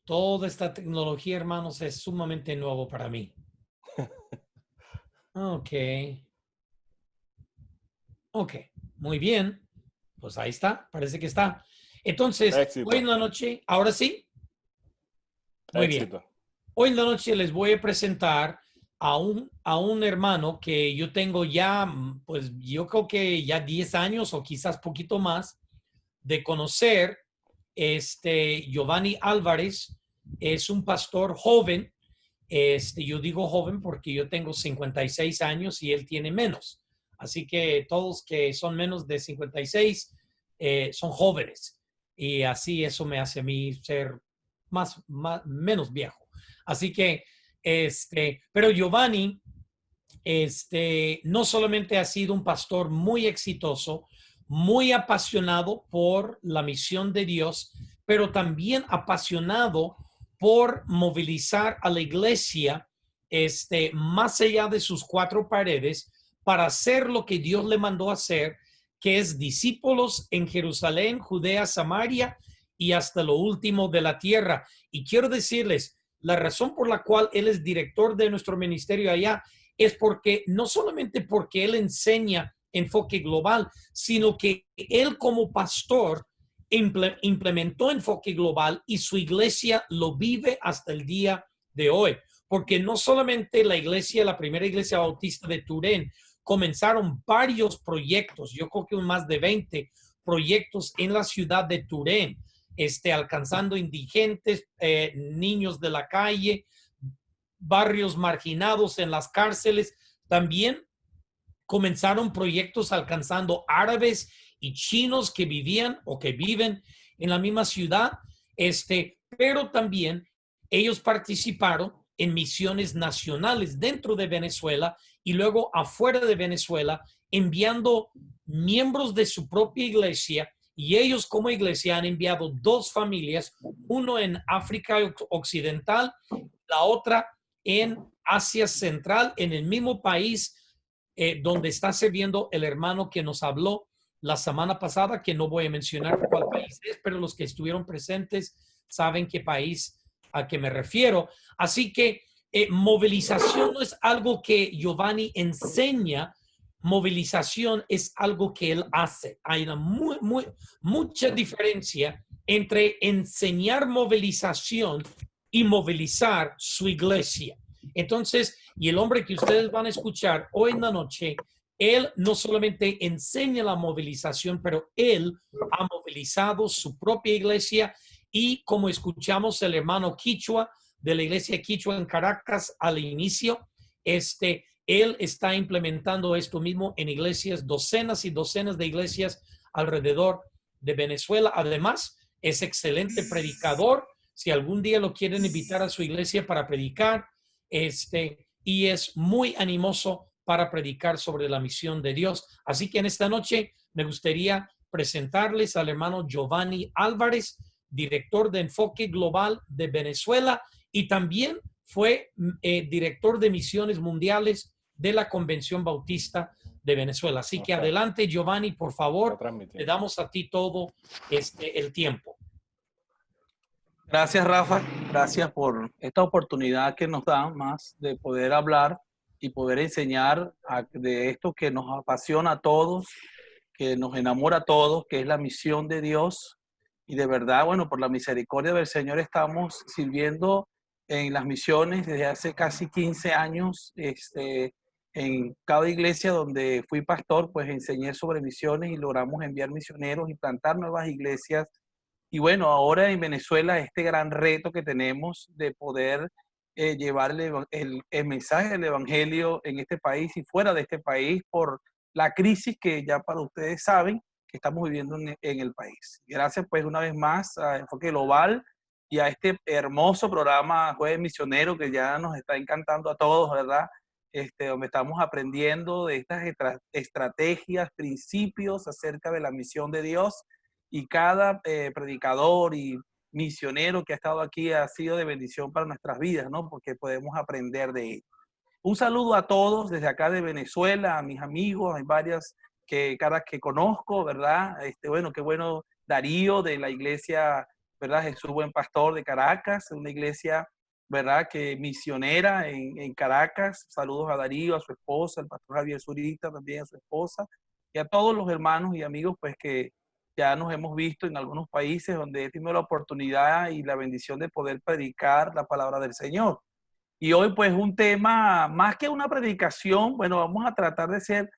Toda esta tecnología, hermanos, es sumamente nuevo para mí. Ok, ok, muy bien. Pues ahí está, parece que está. Entonces, hoy Éxito, en la noche, ahora sí, muy bien. éxito. Hoy en la noche les voy a presentar a un hermano que yo tengo ya, pues yo creo que ya 10 años o quizás poquito más de conocer. Giovanni Álvarez es un pastor joven. Yo digo joven porque yo tengo 56 años y él tiene menos. Así que todos que son menos de 56 son jóvenes. Y así eso me hace a mí ser menos viejo. Así que, pero Giovanni, no solamente ha sido un pastor muy exitoso, muy apasionado por la misión de Dios, pero también apasionado por movilizar a la iglesia, más allá de sus cuatro paredes para hacer lo que Dios le mandó hacer, que es discípulos en Jerusalén, Judea, Samaria y hasta lo último de la tierra. Y quiero decirles, la razón por la cual él es director de nuestro ministerio allá es porque no solamente porque él enseña enfoque global, sino que él como pastor implementó enfoque global y su iglesia lo vive hasta el día de hoy. Porque no solamente la primera iglesia bautista de Turén, comenzaron varios proyectos, yo creo que más de 20 proyectos en la ciudad de Turén, alcanzando indigentes, niños de la calle, barrios marginados en las cárceles. También comenzaron proyectos alcanzando árabes y chinos que vivían o que viven en la misma ciudad. Pero también ellos participaron en misiones nacionales dentro de Venezuela y luego afuera de Venezuela, enviando miembros de su propia iglesia, y ellos como iglesia han enviado dos familias, uno en África Occidental, la otra en Asia Central, en el mismo país donde está sirviendo el hermano que nos habló la semana pasada, que no voy a mencionar cuál país es, pero los que estuvieron presentes saben qué país a que me refiero. Así que movilización no es algo que Giovanni enseña, movilización es algo que él hace. Hay una mucha diferencia entre enseñar movilización y movilizar su iglesia. Entonces, y el hombre que ustedes van a escuchar hoy en la noche, él no solamente enseña la movilización, pero él ha movilizado su propia iglesia, y como escuchamos el hermano Quichua de la iglesia Quichua en Caracas al inicio, él está implementando esto mismo en iglesias, docenas y docenas de iglesias alrededor de Venezuela. Además, es excelente predicador. Si algún día lo quieren invitar a su iglesia para predicar, y es muy animoso para predicar sobre la misión de Dios. Así que en esta noche me gustaría presentarles al hermano Giovanni Álvarez, director de Enfoque Global de Venezuela, y también fue director de misiones mundiales de la Convención Bautista de Venezuela. Así que adelante, Giovanni, por favor, te damos a ti todo el tiempo. Gracias, Rafa. Gracias por esta oportunidad que nos da más de poder hablar y poder enseñar de esto que nos apasiona a todos, que nos enamora a todos, que es la misión de Dios. Y de verdad, bueno, por la misericordia del Señor estamos sirviendo en las misiones desde hace casi 15 años. En cada iglesia donde fui pastor, pues enseñé sobre misiones y logramos enviar misioneros y plantar nuevas iglesias. Y bueno, ahora en Venezuela este gran reto que tenemos de poder llevar el mensaje del Evangelio en este país y fuera de este país por la crisis que ya para ustedes saben que estamos viviendo en el país. Gracias pues una vez más a Enfoque Global y a este hermoso programa Jueves Misionero que ya nos está encantando a todos, ¿verdad? Donde estamos aprendiendo de estas estrategias, principios acerca de la misión de Dios. Y cada predicador y misionero que ha estado aquí ha sido de bendición para nuestras vidas, ¿no? Porque podemos aprender de él. Un saludo a todos desde acá de Venezuela, a mis amigos, hay varias caras que conozco, ¿verdad? Bueno, qué bueno Darío de la iglesia ¿verdad? Jesús Buen Pastor de Caracas, una iglesia, ¿verdad? Que misionera en Caracas. Saludos a Darío, a su esposa, el pastor Javier Zurita, también a su esposa, y a todos los hermanos y amigos, pues que ya nos hemos visto en algunos países donde he tenido la oportunidad y la bendición de poder predicar la palabra del Señor. Y hoy pues un tema, más que una predicación, bueno, vamos a tratar de ser,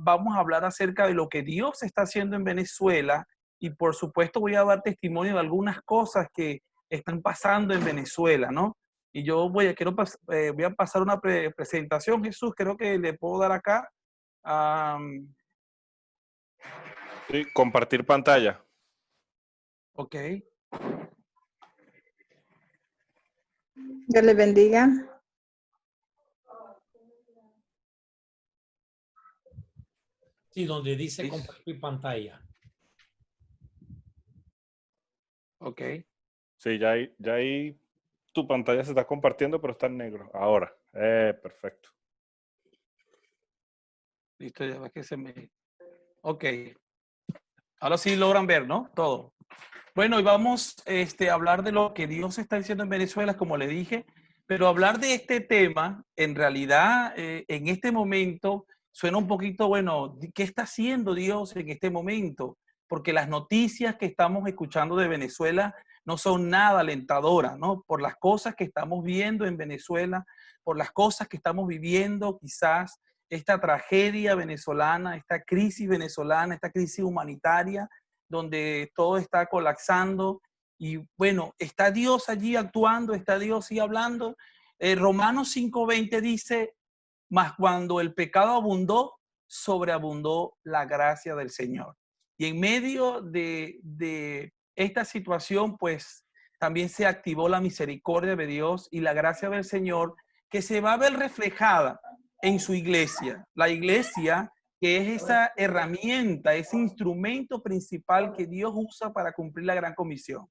vamos a hablar acerca de lo que Dios está haciendo en Venezuela y por supuesto voy a dar testimonio de algunas cosas que están pasando en Venezuela, ¿no? Y yo voy a pasar una presentación, Jesús, creo que le puedo dar acá. Sí, compartir pantalla. Ok. Dios le bendiga. Sí, donde dice compartir pantalla. Ok. Sí, ya ahí tu pantalla se está compartiendo, pero está en negro. Ahora, perfecto. Listo, ya va que se me... Ok. Ahora sí logran ver, ¿no? Todo. Bueno, y vamos a hablar de lo que Dios está haciendo en Venezuela, como le dije, pero hablar de este tema, en realidad, en este momento, suena un poquito, bueno, ¿qué está haciendo Dios en este momento? Porque las noticias que estamos escuchando de Venezuela no son nada alentadoras, ¿no? Por las cosas que estamos viendo en Venezuela, por las cosas que estamos viviendo, quizás esta tragedia venezolana, esta crisis venezolana, esta crisis humanitaria, donde todo está colapsando y bueno, está Dios allí actuando, está Dios allí hablando. Romanos 5:20 dice, mas cuando el pecado abundó, sobreabundó la gracia del Señor. Y en medio de esta situación, pues también se activó la misericordia de Dios y la gracia del Señor que se va a ver reflejada en su iglesia. La iglesia que es esa herramienta, ese instrumento principal que Dios usa para cumplir la gran comisión.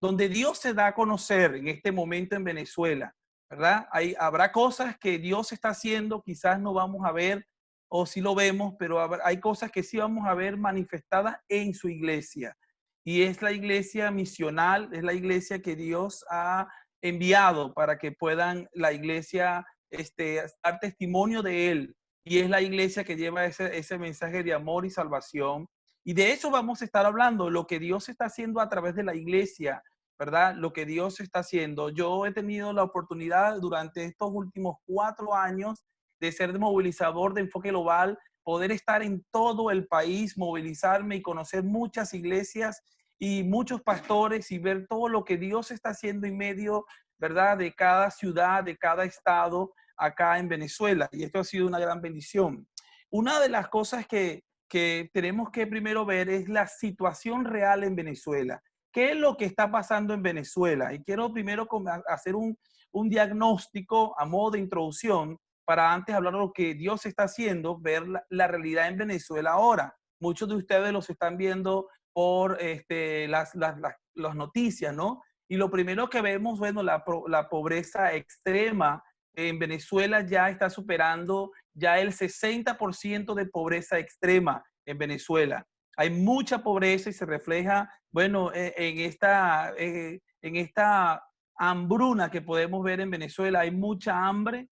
Donde Dios se da a conocer en este momento en Venezuela, ¿verdad? Habrá cosas que Dios está haciendo, quizás no vamos a ver o sí lo vemos, pero hay cosas que sí vamos a ver manifestadas en su iglesia. Y es la iglesia misional, es la iglesia que Dios ha enviado para que puedan la iglesia dar testimonio de Él. Y es la iglesia que lleva ese mensaje de amor y salvación. Y de eso vamos a estar hablando, lo que Dios está haciendo a través de la iglesia, ¿verdad? Lo que Dios está haciendo. Yo he tenido la oportunidad durante estos últimos 4 años de ser movilizador de Enfoque Global, poder estar en todo el país, movilizarme y conocer muchas iglesias y muchos pastores y ver todo lo que Dios está haciendo en medio, ¿verdad? De cada ciudad, de cada estado acá en Venezuela. Y esto ha sido una gran bendición. Una de las cosas que tenemos que primero ver es la situación real en Venezuela. ¿Qué es lo que está pasando en Venezuela? Y quiero primero hacer un diagnóstico a modo de introducción para antes hablar de lo que Dios está haciendo, ver la realidad en Venezuela ahora. Muchos de ustedes los están viendo por las noticias, ¿no? Y lo primero que vemos, bueno, la pobreza extrema en Venezuela ya está superando ya el 60% de pobreza extrema en Venezuela. Hay mucha pobreza y se refleja, bueno, en esta hambruna que podemos ver en Venezuela. Hay mucha hambre,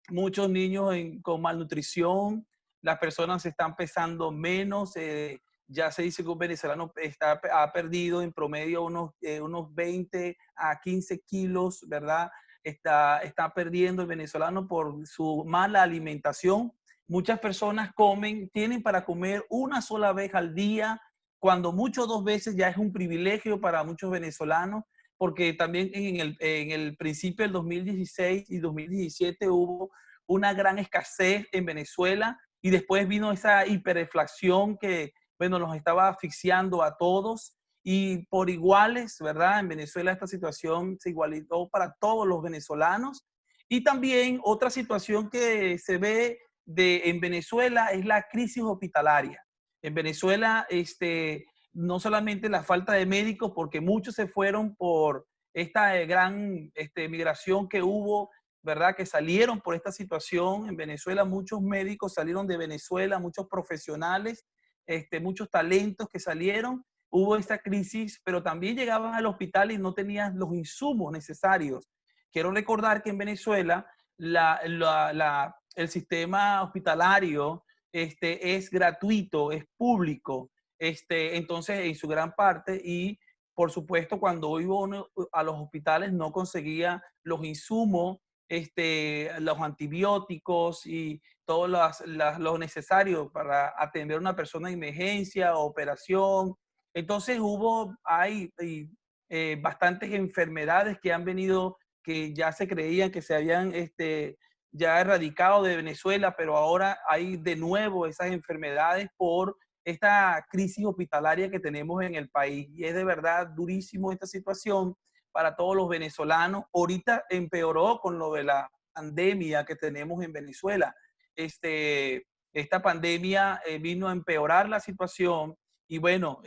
muchos niños con malnutrición, las personas están pesando menos. Ya se dice que un venezolano ha perdido en promedio unos 20 a 15 kilos, ¿verdad? Está perdiendo el venezolano por su mala alimentación. Muchas personas tienen para comer una sola vez al día, cuando mucho 2 veces ya es un privilegio para muchos venezolanos, porque también en el principio del 2016 y 2017 hubo una gran escasez en Venezuela y después vino esa hiperinflación que, bueno, nos estaba asfixiando a todos y por iguales, ¿verdad? En Venezuela esta situación se igualitó para todos los venezolanos. Y también otra situación que se ve en Venezuela es la crisis hospitalaria. En Venezuela, no solamente la falta de médicos, porque muchos se fueron por esta gran migración que hubo, ¿verdad? Que salieron por esta situación en Venezuela. Muchos médicos salieron de Venezuela, muchos profesionales, muchos talentos que salieron. hubo esta crisis, pero también llegaban al hospital y no tenían los insumos necesarios. Quiero recordar que en Venezuela el sistema hospitalario es gratuito, es público, entonces en su gran parte, y por supuesto cuando iba uno a los hospitales no conseguía los insumos, los antibióticos y todo lo necesario para atender a una persona de emergencia o operación. Entonces hay bastantes enfermedades que han venido, que ya se creían que se habían ya erradicado de Venezuela, pero ahora hay de nuevo esas enfermedades por esta crisis hospitalaria que tenemos en el país. Y es de verdad durísimo esta situación para todos los venezolanos. Ahorita empeoró con lo de la pandemia que tenemos en Venezuela. Esta pandemia vino a empeorar la situación y bueno,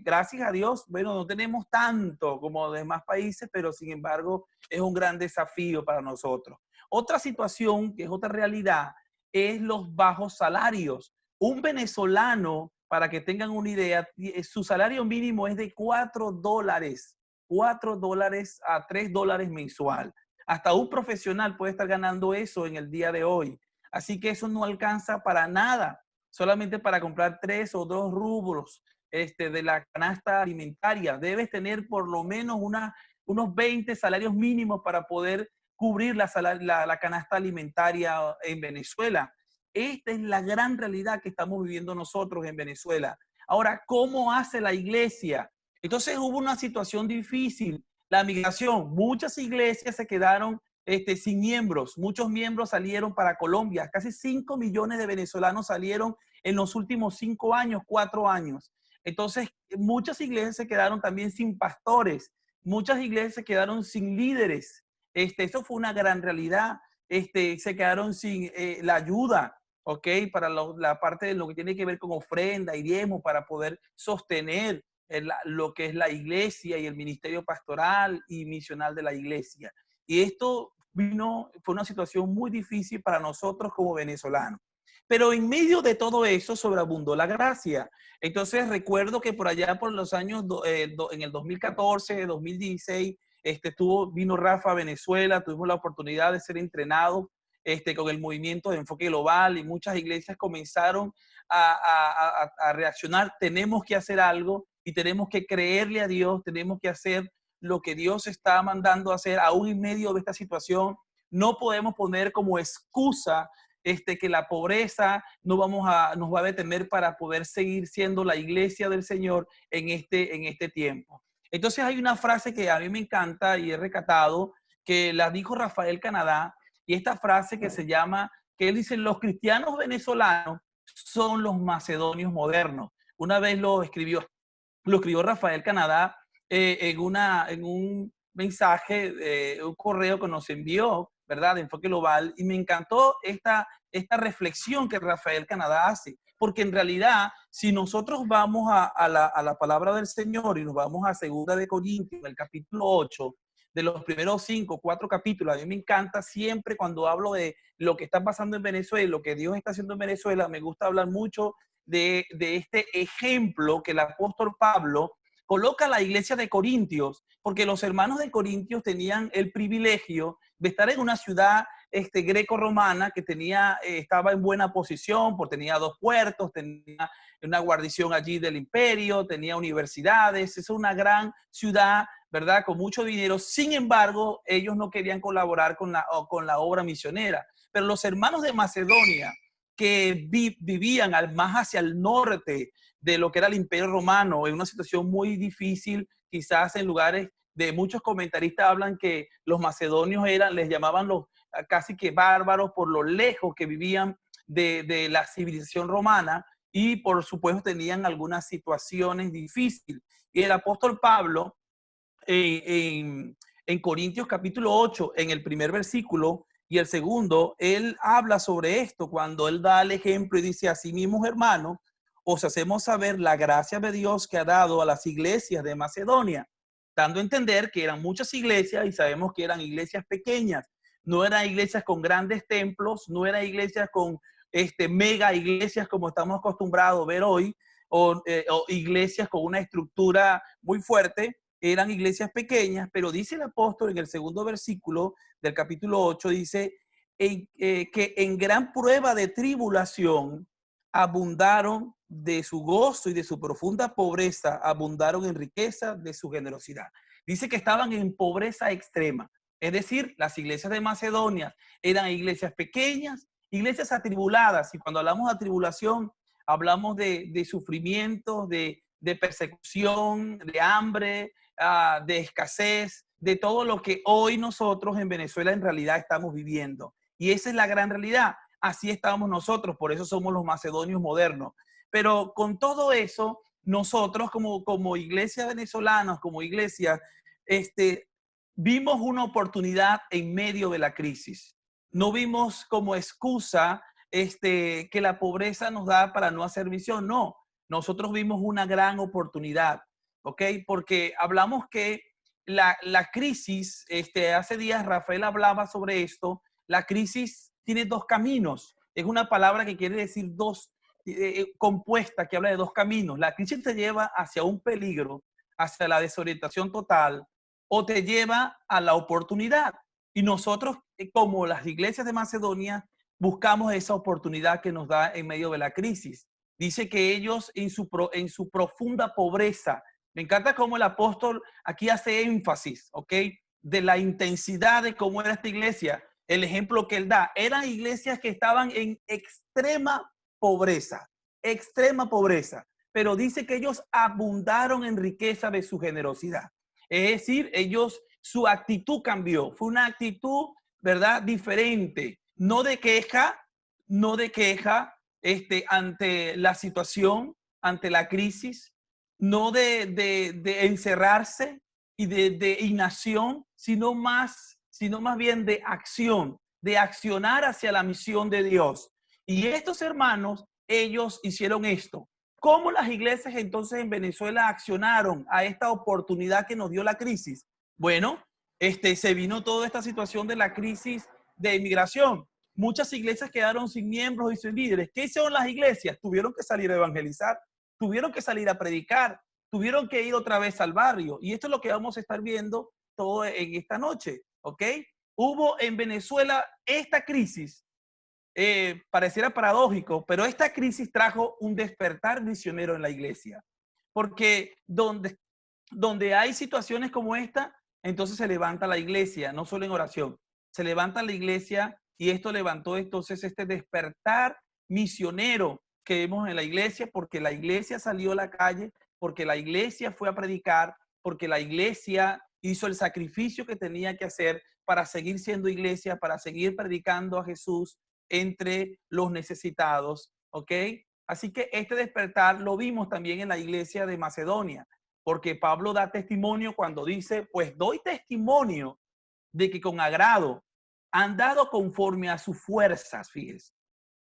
gracias a Dios, bueno, no tenemos tanto como los demás países, pero sin embargo es un gran desafío para nosotros. Otra situación, que es otra realidad, es los bajos salarios. Un venezolano, para que tengan una idea, su salario mínimo es de $4, $4 a $3 mensual. Hasta un profesional puede estar ganando eso en el día de hoy. Así que eso no alcanza para nada, solamente para comprar 3 o 2 rubros de la canasta alimentaria. Debes tener por lo menos unos 20 salarios mínimos para poder cubrir la canasta alimentaria en Venezuela. Esta es la gran realidad que estamos viviendo nosotros en Venezuela. Ahora, ¿cómo hace la iglesia? Entonces hubo una situación difícil. La migración, muchas iglesias se quedaron sin miembros. Muchos miembros salieron para Colombia. Casi 5 millones de venezolanos salieron en los últimos 5 años, 4 años. Entonces, muchas iglesias se quedaron también sin pastores. Muchas iglesias se quedaron sin líderes. Eso fue una gran realidad. Se quedaron sin la ayuda, ¿ok? Para la parte de lo que tiene que ver con ofrenda y diezmo para poder sostener lo que es la iglesia y el ministerio pastoral y misional de la iglesia. Y esto fue una situación muy difícil para nosotros como venezolanos. Pero en medio de todo eso sobreabundó la gracia. Entonces recuerdo que por allá por los años, en el 2014, 2016, vino Rafa a Venezuela, tuvimos la oportunidad de ser entrenados con el movimiento de enfoque global y muchas iglesias comenzaron a reaccionar. Tenemos que hacer algo y tenemos que creerle a Dios, tenemos que hacer lo que Dios está mandando a hacer aún en medio de esta situación. No podemos poner como excusa que la pobreza nos va a detener para poder seguir siendo la iglesia del Señor en este tiempo. Entonces hay una frase que a mí me encanta y he recatado, que la dijo Rafael Canadá, y esta frase que se llama, que él dice, los cristianos venezolanos son los macedonios modernos. Una vez lo escribió Rafael Canadá en un mensaje, un correo que nos envió, ¿verdad? De Enfoque Global, y me encantó esta reflexión que Rafael Canadá hace, porque en realidad, si nosotros vamos a la palabra del Señor y nos vamos a 2 de Corintios, el capítulo 8, de los primeros 5, 4 capítulos, a mí me encanta siempre cuando hablo de lo que está pasando en Venezuela, lo que Dios está haciendo en Venezuela, me gusta hablar mucho de este ejemplo que el apóstol Pablo coloca a la iglesia de Corintios, porque los hermanos de Corintios tenían el privilegio de estar en una ciudad greco-romana que estaba en buena posición, porque tenía 2 puertos, tenía una guarnición allí del imperio, tenía universidades, es una gran ciudad, ¿verdad? Con mucho dinero. Sin embargo, ellos no querían colaborar con la obra misionera. Pero los hermanos de Macedonia, que vivían más hacia el norte de lo que era el Imperio Romano, en una situación muy difícil, quizás en lugares de muchos comentaristas hablan que los macedonios les llamaban los casi que bárbaros por lo lejos que vivían de la civilización romana y por supuesto tenían algunas situaciones difíciles. Y el apóstol Pablo en Corintios capítulo 8, en el primer versículo y el segundo, él habla sobre esto cuando él da el ejemplo y dice: así mismo, hermanos, os hacemos saber la gracia de Dios que ha dado a las iglesias de Macedonia, dando a entender que eran muchas iglesias y sabemos que eran iglesias pequeñas, no eran iglesias con grandes templos, no eran iglesias con mega iglesias como estamos acostumbrados a ver hoy, o iglesias con una estructura muy fuerte, eran iglesias pequeñas, pero dice el apóstol en el segundo versículo del capítulo 8, dice que en gran prueba de tribulación abundaron de su gozo y de su profunda pobreza, abundaron en riqueza de su generosidad. Dice que estaban en pobreza extrema. Es decir, las iglesias de Macedonia eran iglesias pequeñas, iglesias atribuladas. Y cuando hablamos de atribulación, hablamos de sufrimientos, de persecución, de hambre, de escasez, de todo lo que hoy nosotros en Venezuela en realidad estamos viviendo. Y esa es la gran realidad. Así estamos nosotros, por eso somos los macedonios modernos. Pero con todo eso, nosotros como iglesia venezolana, como iglesia, vimos una oportunidad en medio de la crisis. No vimos como excusa que la pobreza nos da para no hacer misión. No, nosotros vimos una gran oportunidad, ¿ok? Porque hablamos que la crisis, hace días Rafael hablaba sobre esto, la crisis tiene dos caminos. Es una palabra que quiere decir dos, compuesta, que habla de dos caminos. La crisis te lleva hacia un peligro, hacia la desorientación total, o te lleva a la oportunidad. Y nosotros, como las iglesias de Macedonia, buscamos esa oportunidad que nos da en medio de la crisis. Dice que ellos en su profunda pobreza, me encanta cómo el apóstol aquí hace énfasis, ¿ok? De la intensidad de cómo era esta iglesia. El ejemplo que él da, eran iglesias que estaban en extrema pobreza, pero dice que ellos abundaron en riqueza de su generosidad. Es decir, su actitud cambió, fue una actitud, ¿verdad?, diferente, no de queja, ante la situación, ante la crisis, no de encerrarse y de inacción, sino más bien de acción, de accionar hacia la misión de Dios. Y estos hermanos, ellos hicieron esto. ¿Cómo las iglesias entonces en Venezuela accionaron a esta oportunidad que nos dio la crisis? Bueno, se vino toda esta situación de la crisis de inmigración. Muchas iglesias quedaron sin miembros y sin líderes. ¿Qué hicieron las iglesias? Tuvieron que salir a evangelizar, tuvieron que salir a predicar, tuvieron que ir otra vez al barrio. Y esto es lo que vamos a estar viendo todo en esta noche, ¿ok? Hubo en Venezuela esta crisis. Pareciera paradójico, pero esta crisis trajo un despertar misionero en la iglesia. Porque donde hay situaciones como esta, entonces se levanta la iglesia, no solo en oración, se levanta la iglesia y esto levantó entonces este despertar misionero que vemos en la iglesia, porque la iglesia salió a la calle, porque la iglesia fue a predicar, porque la iglesia hizo el sacrificio que tenía que hacer para seguir siendo iglesia, para seguir predicando a Jesús entre los necesitados, ¿ok? Así que este despertar lo vimos también en la iglesia de Macedonia, porque Pablo da testimonio cuando dice, pues doy testimonio de que con agrado han dado conforme a sus fuerzas, fíjense,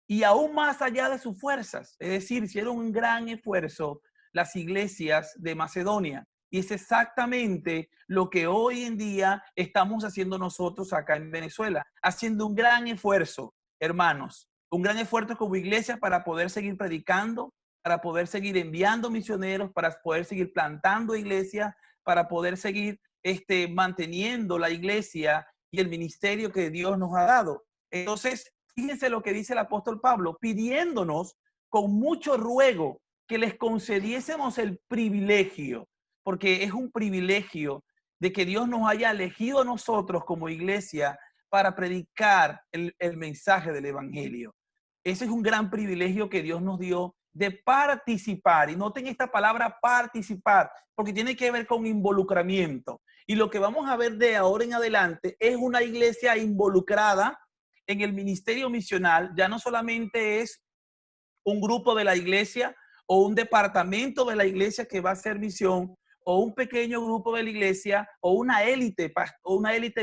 y aún más allá de sus fuerzas, es decir, hicieron un gran esfuerzo las iglesias de Macedonia. Y es exactamente lo que hoy en día estamos haciendo nosotros acá en Venezuela, haciendo un gran esfuerzo, hermanos, un gran esfuerzo como iglesia para poder seguir predicando, para poder seguir enviando misioneros, para poder seguir plantando iglesias, para poder seguir manteniendo la iglesia y el ministerio que Dios nos ha dado. Entonces, fíjense lo que dice el apóstol Pablo, pidiéndonos con mucho ruego que les concediésemos el privilegio, porque es un privilegio de que Dios nos haya elegido a nosotros como iglesia para predicar el mensaje del evangelio. Ese es un gran privilegio que Dios nos dio de participar. Y noten esta palabra participar, porque tiene que ver con involucramiento. Y lo que vamos a ver de ahora en adelante es una iglesia involucrada en el ministerio misional. Ya no solamente es un grupo de la iglesia o un departamento de la iglesia que va a hacer misión, o un pequeño grupo de la iglesia, o una élite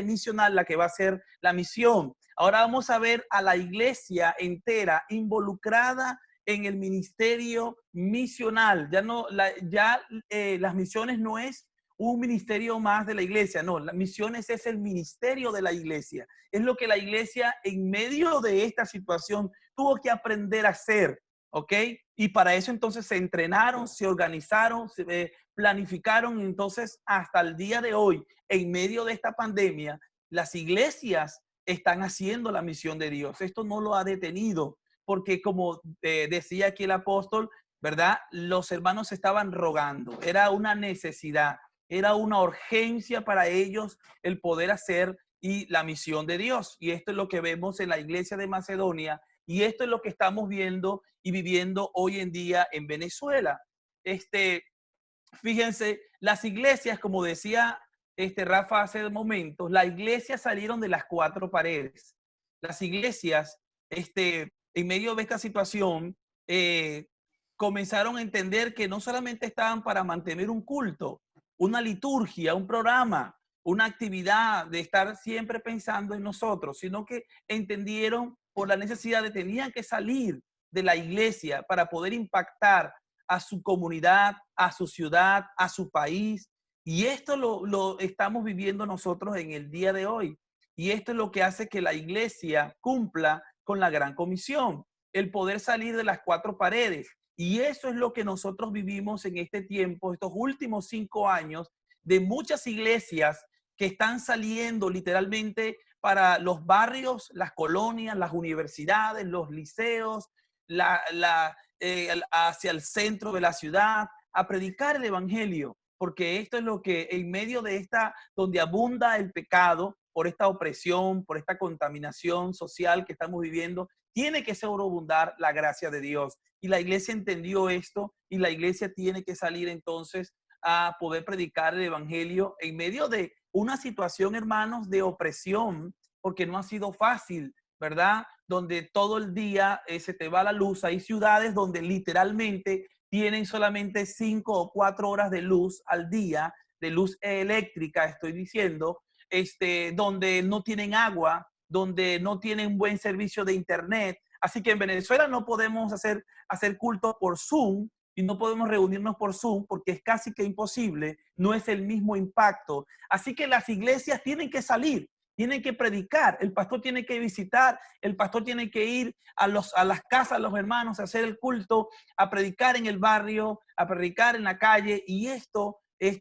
misional la que va a hacer la misión. Ahora vamos a ver a la iglesia entera involucrada en el ministerio misional. Las misiones no es un ministerio más de la iglesia, no, las misiones es el ministerio de la iglesia. Es lo que la iglesia en medio de esta situación tuvo que aprender a hacer, ¿ok? Y para eso entonces se entrenaron, se organizaron, se planificaron. Entonces, hasta el día de hoy, en medio de esta pandemia, las iglesias están haciendo la misión de Dios. Esto no lo ha detenido, porque como decía aquí el apóstol, ¿verdad? Los hermanos estaban rogando. Era una necesidad, era una urgencia para ellos el poder hacer y la misión de Dios. Y esto es lo que vemos en la iglesia de Macedonia. Y esto es lo que estamos viendo y viviendo hoy en día en Venezuela. Fíjense, las iglesias, como decía Rafa hace momentos, las iglesias salieron de las cuatro paredes. Las iglesias, en medio de esta situación, comenzaron a entender que no solamente estaban para mantener un culto, una liturgia, un programa, una actividad de estar siempre pensando en nosotros, sino que entendieron por la necesidad de tenían que salir de la iglesia para poder impactar a su comunidad, a su ciudad, a su país. Y esto lo estamos viviendo nosotros en el día de hoy. Y esto es lo que hace que la iglesia cumpla con la gran comisión, el poder salir de las cuatro paredes. Y eso es lo que nosotros vivimos en este tiempo, estos últimos 5 años, de muchas iglesias que están saliendo literalmente para los barrios, las colonias, las universidades, los liceos, hacia el centro de la ciudad, a predicar el evangelio, porque esto es lo que en medio de esta, donde abunda el pecado, por esta opresión, por esta contaminación social que estamos viviendo, tiene que sobreabundar la gracia de Dios. Y la iglesia entendió esto y la iglesia tiene que salir entonces a poder predicar el evangelio en medio de una situación, hermanos, de opresión, porque no ha sido fácil, ¿verdad? Donde todo el día se te va la luz. Hay ciudades donde literalmente tienen solamente 5 o 4 horas de luz al día, de luz eléctrica, estoy diciendo, donde no tienen agua, donde no tienen buen servicio de internet. Así que en Venezuela no podemos hacer culto por Zoom y no podemos reunirnos por Zoom porque es casi que imposible, no es el mismo impacto. Así que las iglesias tienen que salir, tienen que predicar, el pastor tiene que visitar, el pastor tiene que ir a las casas, a los hermanos, a hacer el culto, a predicar en el barrio, a predicar en la calle. Y esto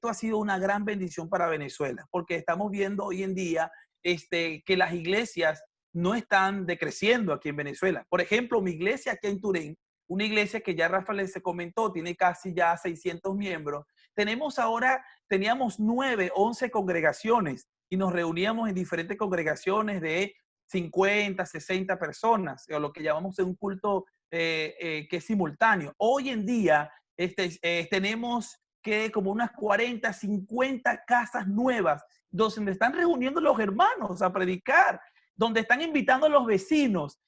ha sido una gran bendición para Venezuela, porque estamos viendo hoy en día que las iglesias no están decreciendo aquí en Venezuela. Por ejemplo, mi iglesia aquí en Turén, una iglesia que ya Rafael se comentó, tiene casi ya 600 miembros. Teníamos 9, 11 congregaciones y nos reuníamos en diferentes congregaciones de 50, 60 personas, o lo que llamamos un culto que es simultáneo. Hoy en día tenemos que como unas 40, 50 casas nuevas donde están reuniendo los hermanos a predicar, donde están invitando a los vecinos.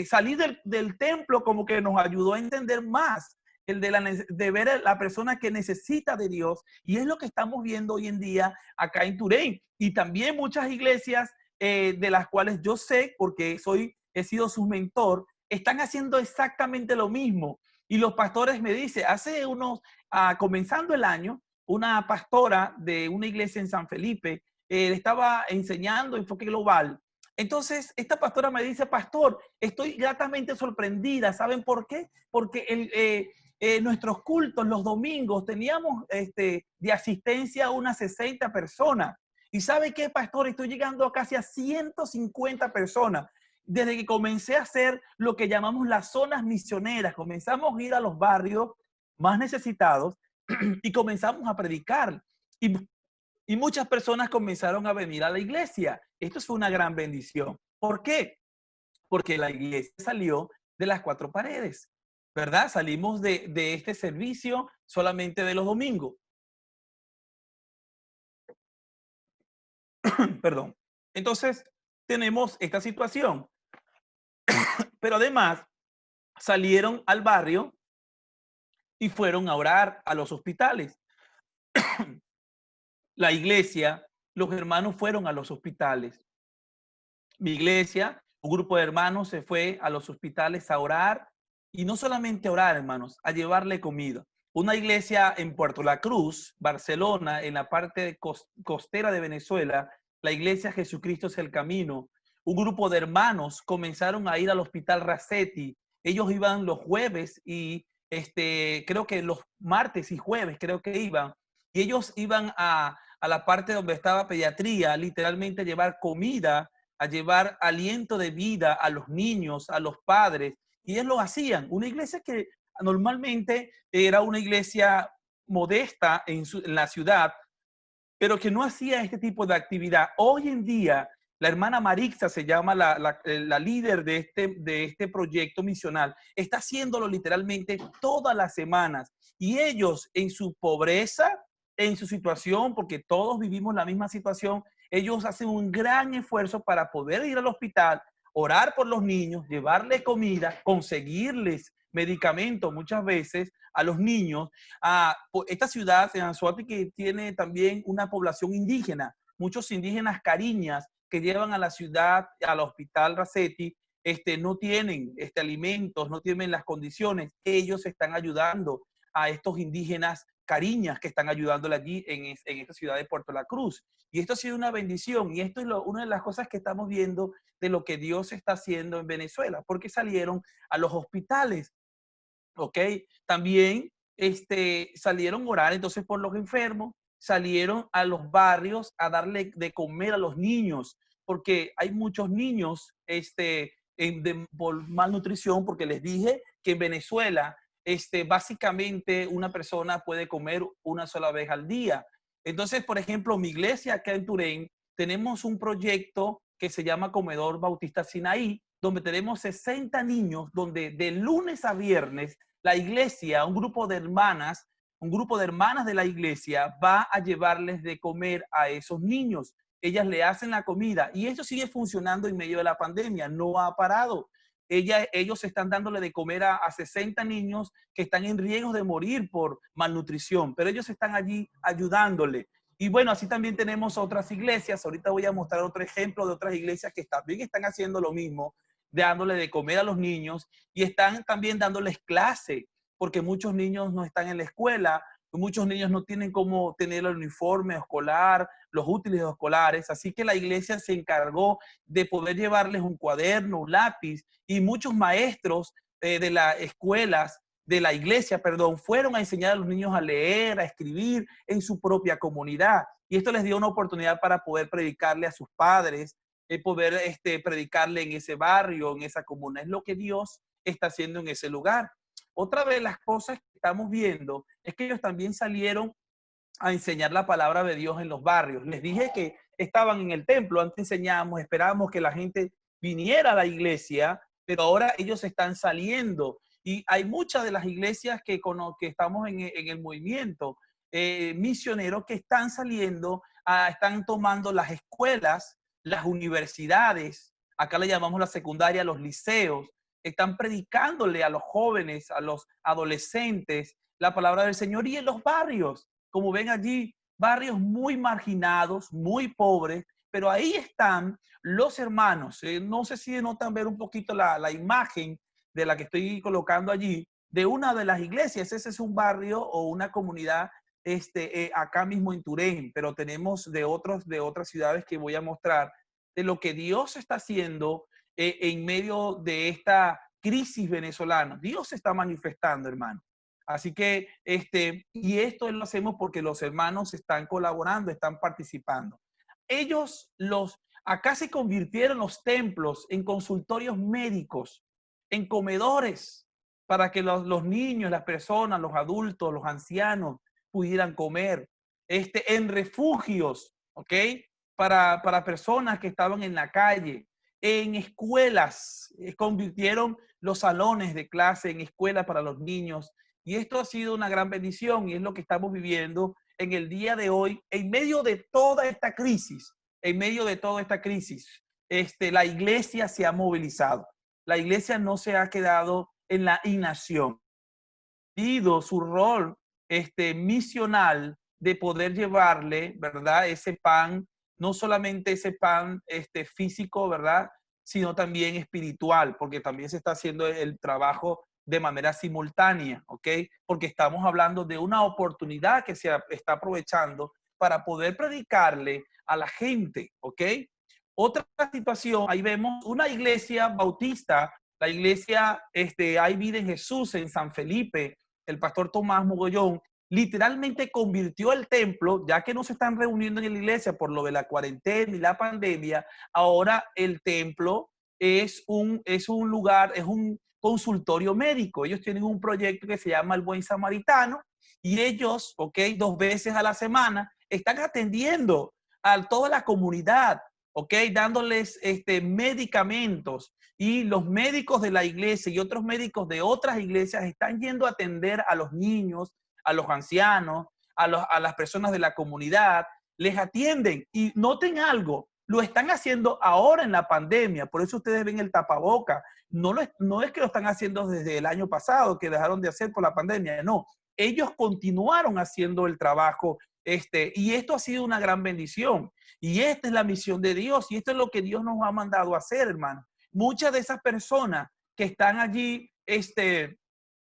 Salir del templo como que nos ayudó a entender más de ver a la persona que necesita de Dios. Y es lo que estamos viendo hoy en día acá en Turén. Y también muchas iglesias de las cuales yo sé, porque he sido su mentor, están haciendo exactamente lo mismo. Y los pastores me dicen, comenzando el año, una pastora de una iglesia en San Felipe estaba enseñando enfoque global. Entonces, esta pastora me dice, pastor, estoy gratamente sorprendida. ¿Saben por qué? Porque nuestros cultos los domingos teníamos de asistencia unas 60 personas. ¿Y sabe qué, pastor? Estoy llegando a casi a 150 personas. Desde que comencé a hacer lo que llamamos las zonas misioneras, comenzamos a ir a los barrios más necesitados y comenzamos a predicar. Y muchas personas comenzaron a venir a la iglesia. Esto fue una gran bendición. ¿Por qué? Porque la iglesia salió de las cuatro paredes, ¿verdad? Salimos de este servicio solamente de los domingos. Perdón. Entonces, tenemos esta situación. Pero además, salieron al barrio y fueron a orar a los hospitales. La iglesia, los hermanos fueron a los hospitales. Mi iglesia, un grupo de hermanos se fue a los hospitales a orar, y no solamente a orar, hermanos, a llevarle comida. Una iglesia en Puerto La Cruz, Barcelona, en la parte costera de Venezuela, la iglesia Jesucristo es el Camino. Un grupo de hermanos comenzaron a ir al hospital Racetti Ellos iban los jueves y creo que los martes y jueves creo que iban. Y ellos iban a la parte donde estaba pediatría, literalmente a llevar comida, a llevar aliento de vida a los niños, a los padres. Y ellos lo hacían. Una iglesia que normalmente era una iglesia modesta en la ciudad, pero que no hacía este tipo de actividad. Hoy en día, la hermana Marixa se llama la líder de este proyecto misional, está haciéndolo literalmente todas las semanas. Y ellos en su pobreza, en su situación, porque todos vivimos la misma situación, ellos hacen un gran esfuerzo para poder ir al hospital, orar por los niños, llevarles comida, conseguirles medicamentos muchas veces a los niños. Esta ciudad en Anzoátegui tiene también una población indígena, muchos indígenas cariñas que llevan a la ciudad, al hospital Racetti, no tienen alimentos, no tienen las condiciones. Ellos están ayudando a estos indígenas cariñas que están ayudándole allí en esta ciudad de Puerto La Cruz. Y esto ha sido una bendición y esto es una de las cosas que estamos viendo de lo que Dios está haciendo en Venezuela, porque salieron a los hospitales, ¿ok? También salieron a orar entonces por los enfermos, salieron a los barrios a darle de comer a los niños, porque hay muchos niños por malnutrición, porque les dije que en Venezuela básicamente una persona puede comer una sola vez al día. Entonces, por ejemplo, mi iglesia acá en Turén, tenemos un proyecto que se llama Comedor Bautista Sinaí, donde tenemos 60 niños, donde de lunes a viernes la iglesia, un grupo de hermanas de la iglesia va a llevarles de comer a esos niños. Ellas le hacen la comida y eso sigue funcionando en medio de la pandemia, no ha parado. Ellos están dándole de comer a 60 niños que están en riesgo de morir por malnutrición, pero ellos están allí ayudándole. Y bueno, así también tenemos otras iglesias. Ahorita voy a mostrar otro ejemplo de otras iglesias que también están haciendo lo mismo, dándole de comer a los niños y están también dándoles clase, porque muchos niños no están en la escuela, muchos niños no tienen cómo tener el uniforme escolar, los útiles escolares, así que la iglesia se encargó de poder llevarles un cuaderno, un lápiz, y muchos maestros de las escuelas, de la iglesia, perdón, fueron a enseñar a los niños a leer, a escribir en su propia comunidad. Y esto les dio una oportunidad para poder predicarle a sus padres, poder predicarle en ese barrio, en esa comuna. Es lo que Dios está haciendo en ese lugar. Otra de las cosas que estamos viendo es que ellos también salieron a enseñar la palabra de Dios en los barrios. Les dije que estaban en el templo, antes enseñábamos, esperábamos que la gente viniera a la iglesia, pero ahora ellos están saliendo. Y hay muchas de las iglesias que estamos en el movimiento misionero que están saliendo, están tomando las escuelas, las universidades, acá le llamamos la secundaria, los liceos, están predicándole a los jóvenes, a los adolescentes, la palabra del Señor y en los barrios, como ven allí, barrios muy marginados, muy pobres, pero ahí están los hermanos. No sé si notan ver un poquito la imagen de la que estoy colocando allí, de una de las iglesias. Ese es un barrio o una comunidad acá mismo en Turén, pero tenemos de otras ciudades que voy a mostrar de lo que Dios está haciendo en medio de esta crisis venezolana. Dios se está manifestando, hermano. Así que, y esto lo hacemos porque los hermanos están colaborando, están participando. Acá se convirtieron los templos en consultorios médicos, en comedores, para que los niños, las personas, los adultos, los ancianos pudieran comer, en refugios, ¿ok? Para personas que estaban en la calle, en escuelas, convirtieron los salones de clase en escuelas para los niños. Y esto ha sido una gran bendición y es lo que estamos viviendo en el día de hoy, en medio de toda esta crisis, la iglesia se ha movilizado. La iglesia no se ha quedado en la inacción. Su rol misional de poder llevarle, ¿verdad? Ese pan, no solamente ese pan físico, ¿verdad? Sino también espiritual, porque también se está haciendo el trabajo de manera simultánea, ¿ok? Porque estamos hablando de una oportunidad que se está aprovechando para poder predicarle a la gente, ¿ok? Otra situación, ahí vemos una iglesia bautista la iglesia Hay Vida en Jesús en San Felipe, el pastor Tomás Mogollón, literalmente convirtió el templo, ya que no se están reuniendo en la iglesia por lo de la cuarentena y la pandemia, ahora el templo es un lugar, es un consultorio médico. Ellos tienen un proyecto que se llama El Buen Samaritano y ellos, 2 veces a la semana, están atendiendo a toda la comunidad, dándoles medicamentos. Y los médicos de la iglesia y otros médicos de otras iglesias están yendo a atender a los niños, a los ancianos, a las personas de la comunidad, les atienden. Y noten algo, lo están haciendo ahora en la pandemia, por eso ustedes ven el tapaboca. No es que lo están haciendo desde el año pasado, que dejaron de hacer por la pandemia, no. Ellos continuaron haciendo el trabajo, y esto ha sido una gran bendición. Y esta es la misión de Dios, y esto es lo que Dios nos ha mandado a hacer, hermano. Muchas de esas personas que están allí,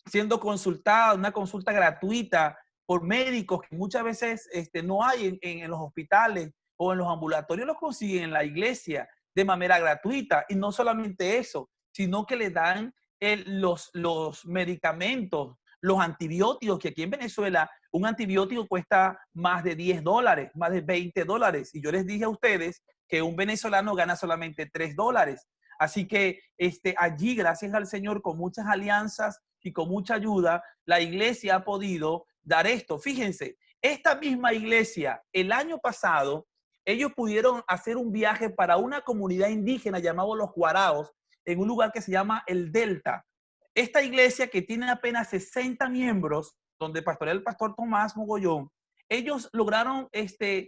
siendo consultadas, una consulta gratuita por médicos que muchas veces no hay en los hospitales o en los ambulatorios, los consiguen en la iglesia de manera gratuita. Y no solamente eso, sino que le dan los medicamentos, los antibióticos, que aquí en Venezuela un antibiótico cuesta más de $10, más de $20. Y yo les dije a ustedes que un venezolano gana solamente $3. Así que allí, gracias al Señor, con muchas alianzas y con mucha ayuda, la iglesia ha podido dar esto. Fíjense, esta misma iglesia, el año pasado, ellos pudieron hacer un viaje para una comunidad indígena llamada Los Guaraos, en un lugar que se llama El Delta. Esta iglesia, que tiene apenas 60 miembros, donde pastorea el pastor Tomás Mogollón, ellos lograron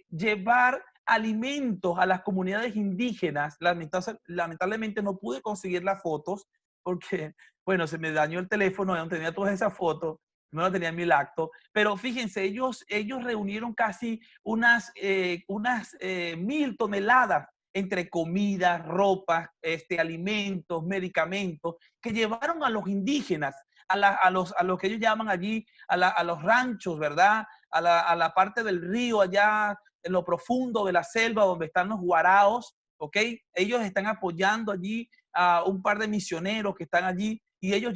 llevar alimentos a las comunidades indígenas. Lamentablemente no pude conseguir las fotos porque, bueno, se me dañó el teléfono, no tenía todas esas fotos, no las tenía en mi lacto, pero fíjense, ellos reunieron casi unas 1,000 toneladas entre comida, ropa, alimentos, medicamentos, que llevaron a los indígenas, a los que ellos llaman allí, a los ranchos, ¿verdad? A la parte del río allá, en lo profundo de la selva, donde están los guaraos, ¿ok? Ellos están apoyando allí a un par de misioneros que están allí, y ellos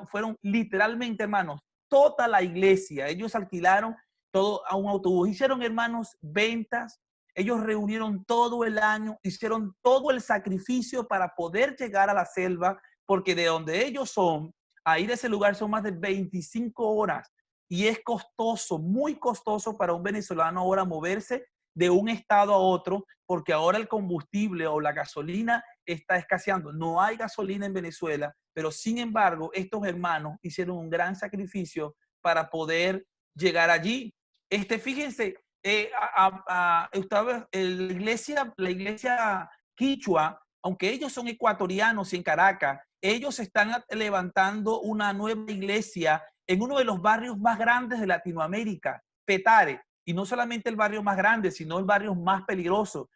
fueron literalmente, hermanos, toda la iglesia. Ellos alquilaron todo a un autobús, hicieron, hermanos, ventas. Ellos reunieron todo el año, hicieron todo el sacrificio para poder llegar a la selva, porque de donde ellos son, a ir a ese lugar son más de 25 horas. Y es costoso, muy costoso para un venezolano ahora moverse de un estado a otro, porque ahora el combustible o la gasolina está escaseando. No hay gasolina en Venezuela, pero sin embargo, estos hermanos hicieron un gran sacrificio para poder llegar allí. Fíjense, la iglesia quichua, aunque ellos son ecuatorianos y en Caracas, ellos están levantando una nueva iglesia en uno de los barrios más grandes de Latinoamérica, Petare. Y no solamente el barrio más grande, sino el barrio más peligroso.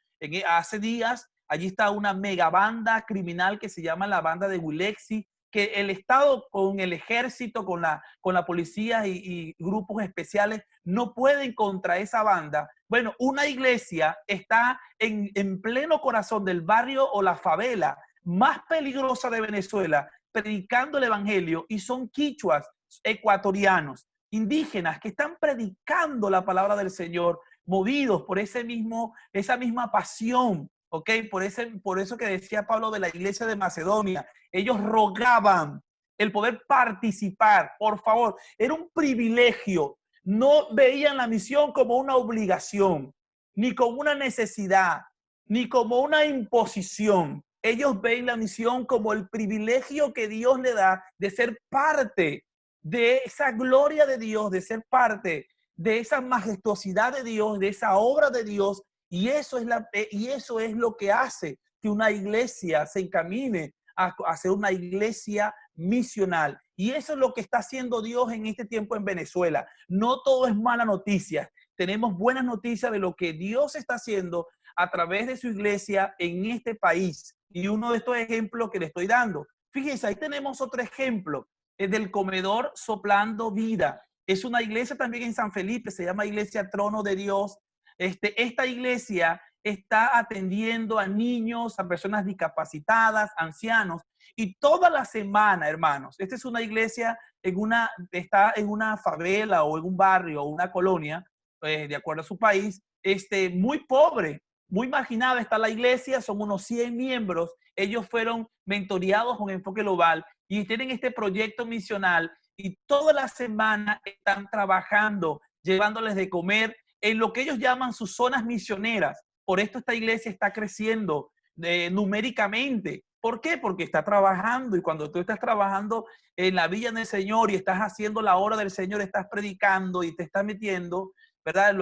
Hace días, allí está una mega banda criminal que se llama la banda de Wilexi, que el Estado con el ejército, con la policía y grupos especiales no pueden contra esa banda. Bueno, una iglesia está en pleno corazón del barrio o la favela más peligrosa de Venezuela, predicando el evangelio, y son quichuas ecuatorianos, indígenas, que están predicando la palabra del Señor, movidos por esa misma pasión, ¿ok? Por eso que decía Pablo de la iglesia de Macedonia, ellos rogaban el poder participar, por favor, era un privilegio, no veían la misión como una obligación, ni como una necesidad, ni como una imposición. Ellos ven la misión como el privilegio que Dios le da de ser parte de esa gloria de Dios, de ser parte de esa majestuosidad de Dios, de esa obra de Dios, y eso es lo que hace que una iglesia se encamine a ser una iglesia misional. Y eso es lo que está haciendo Dios en este tiempo en Venezuela. No todo es mala noticia. Tenemos buenas noticias de lo que Dios está haciendo a través de su iglesia en este país. Y uno de estos ejemplos que le estoy dando. Fíjense, ahí tenemos otro ejemplo. Es del comedor Soplando Vida. Es una iglesia también en San Felipe, se llama Iglesia Trono de Dios. Esta iglesia está atendiendo a niños, a personas discapacitadas, ancianos, Y toda la semana, hermanos, esta es una iglesia está en una favela o en un barrio o una colonia, de acuerdo a su país, muy pobre, muy marginada está la iglesia, son unos 100 miembros. Ellos fueron mentoreados con Enfoque Global y tienen este proyecto misional y toda la semana están trabajando, llevándoles de comer en lo que ellos llaman sus zonas misioneras. Por esto esta iglesia está creciendo numéricamente. ¿Por qué? Porque está trabajando, y cuando tú estás trabajando en la villa del Señor y estás haciendo la obra del Señor, estás predicando y te estás metiendo, ¿verdad?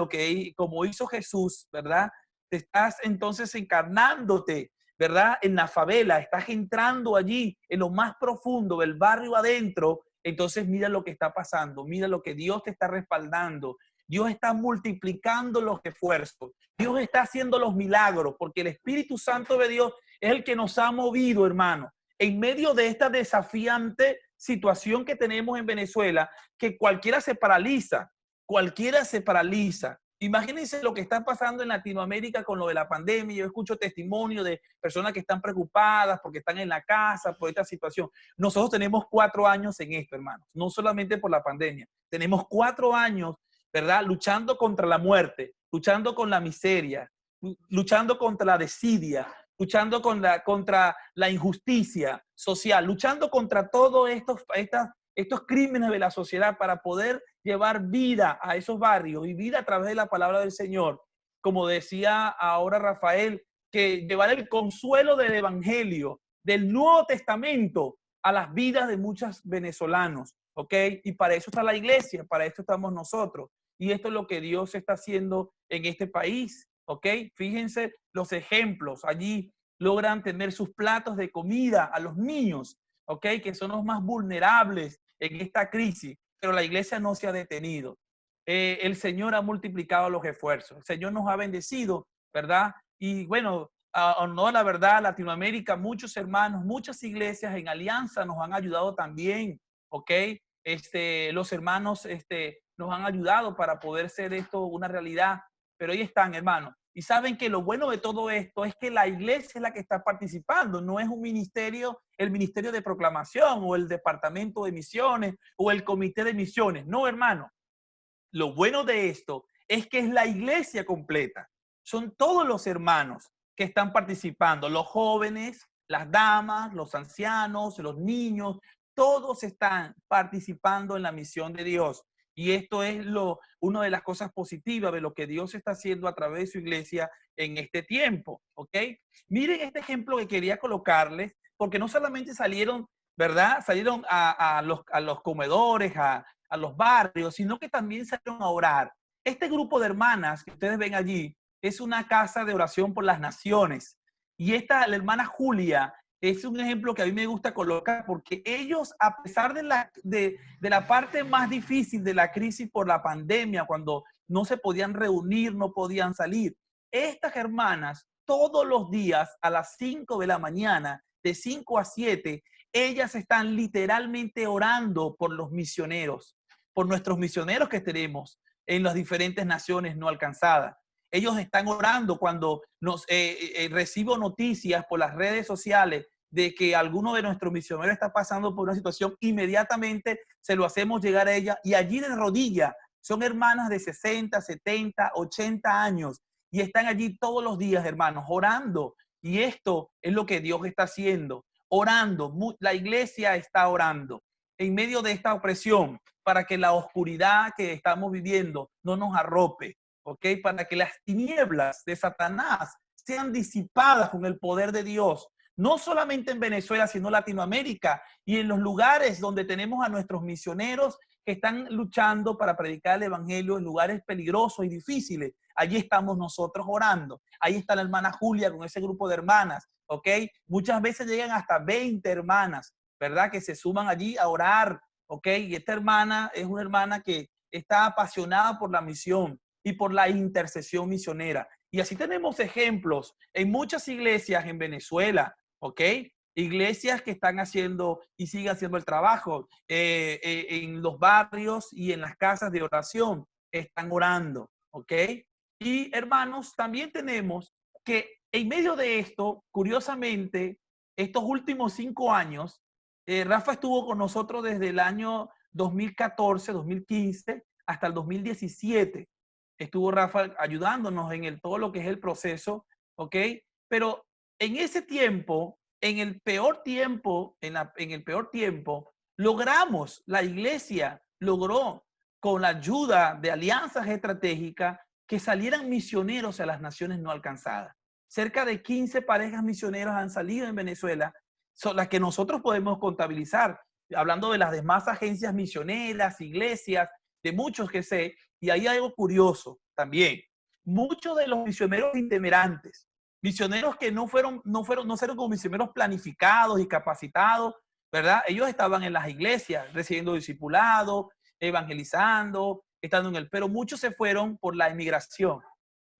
Como hizo Jesús, ¿verdad? Te estás entonces encarnándote, ¿verdad? En la favela, estás entrando allí en lo más profundo del barrio adentro. Entonces mira lo que está pasando, mira lo que Dios te está respaldando. Dios está multiplicando los esfuerzos. Dios está haciendo los milagros, porque el Espíritu Santo de Dios es el que nos ha movido, hermano, en medio de esta desafiante situación que tenemos en Venezuela, que cualquiera se paraliza, cualquiera se paraliza. Imagínense lo que está pasando en Latinoamérica con lo de la pandemia. Yo escucho testimonios de personas que están preocupadas porque están en la casa por esta situación. Nosotros tenemos 4 años en esto, hermanos, no solamente por la pandemia. Tenemos 4 años, ¿verdad? Luchando contra la muerte, luchando con la miseria, luchando contra la desidia, luchando contra la injusticia social, luchando contra todos estos crímenes de la sociedad para poder llevar vida a esos barrios y vida a través de la palabra del Señor. Como decía ahora Rafael, que llevar el consuelo del evangelio, del Nuevo Testamento a las vidas de muchos venezolanos, ¿ok? Y para eso está la iglesia, para esto estamos nosotros. Y esto es lo que Dios está haciendo en este país, ¿ok? Fíjense los ejemplos. Allí logran tener sus platos de comida a los niños, ¿ok? Que son los más vulnerables en esta crisis, pero la iglesia no se ha detenido. El Señor ha multiplicado los esfuerzos. El Señor nos ha bendecido, ¿verdad? Y bueno, no, la verdad, Latinoamérica, muchos hermanos, muchas iglesias en alianza nos han ayudado también, ¿ok? Los hermanos nos han ayudado para poder ser esto una realidad, pero ahí están, hermanos. Y saben que lo bueno de todo esto es que la iglesia es la que está participando, no es un ministerio, el ministerio de proclamación o el departamento de misiones o el comité de misiones. No, hermano. Lo bueno de esto es que es la iglesia completa. Son todos los hermanos que están participando, los jóvenes, las damas, los ancianos, los niños, todos están participando en la misión de Dios. Y esto es una de las cosas positivas de lo que Dios está haciendo a través de su iglesia en este tiempo, ¿ok? Miren este ejemplo que quería colocarles, porque no solamente salieron, ¿verdad? Salieron a los comedores, a los barrios, sino que también salieron a orar. Este grupo de hermanas que ustedes ven allí es una casa de oración por las naciones. Y la hermana Julia, es un ejemplo que a mí me gusta colocar porque ellos, a pesar de la parte más difícil de la crisis por la pandemia, cuando no se podían reunir, no podían salir, estas hermanas todos los días a las 5 de la mañana, de 5 a 7, ellas están literalmente orando por los misioneros, por nuestros misioneros que tenemos en las diferentes naciones no alcanzadas. Ellos están orando cuando recibo noticias por las redes sociales de que alguno de nuestros misioneros está pasando por una situación, inmediatamente se lo hacemos llegar a ella y allí de rodillas. Son hermanas de 60, 70, 80 años y están allí todos los días, hermanos, orando. Y esto es lo que Dios está haciendo, orando. La iglesia está orando en medio de esta opresión para que la oscuridad que estamos viviendo no nos arrope. ¿Ok? Para que las tinieblas de Satanás sean disipadas con el poder de Dios, no solamente en Venezuela, sino en Latinoamérica y en los lugares donde tenemos a nuestros misioneros que están luchando para predicar el evangelio en lugares peligrosos y difíciles. Allí estamos nosotros orando. Ahí está la hermana Julia con ese grupo de hermanas, ¿ok? Muchas veces llegan hasta 20 hermanas, ¿verdad? Que se suman allí a orar, ¿ok? Y esta hermana es una hermana que está apasionada por la misión y por la intercesión misionera. Y así tenemos ejemplos en muchas iglesias en Venezuela, ¿ok? Iglesias que están haciendo y siguen haciendo el trabajo en los barrios y en las casas de oración, están orando, ¿ok? Y hermanos, también tenemos que en medio de esto, curiosamente, estos últimos 5 años, Rafa estuvo con nosotros desde el año 2014, 2015 hasta el 2017. Estuvo Rafa ayudándonos en todo lo que es el proceso, ¿ok? Pero en ese tiempo, en el peor tiempo, en el peor tiempo, logramos, la iglesia logró, con la ayuda de alianzas estratégicas, que salieran misioneros a las naciones no alcanzadas. Cerca de 15 parejas misioneras han salido en Venezuela, son las que nosotros podemos contabilizar, hablando de las demás agencias misioneras, iglesias, de muchos que sé. Y ahí hay algo curioso también. Muchos de los misioneros itinerantes, misioneros que no fueron como misioneros planificados y capacitados, ¿verdad? Ellos estaban en las iglesias recibiendo discipulado, evangelizando, estando pero muchos se fueron por la emigración.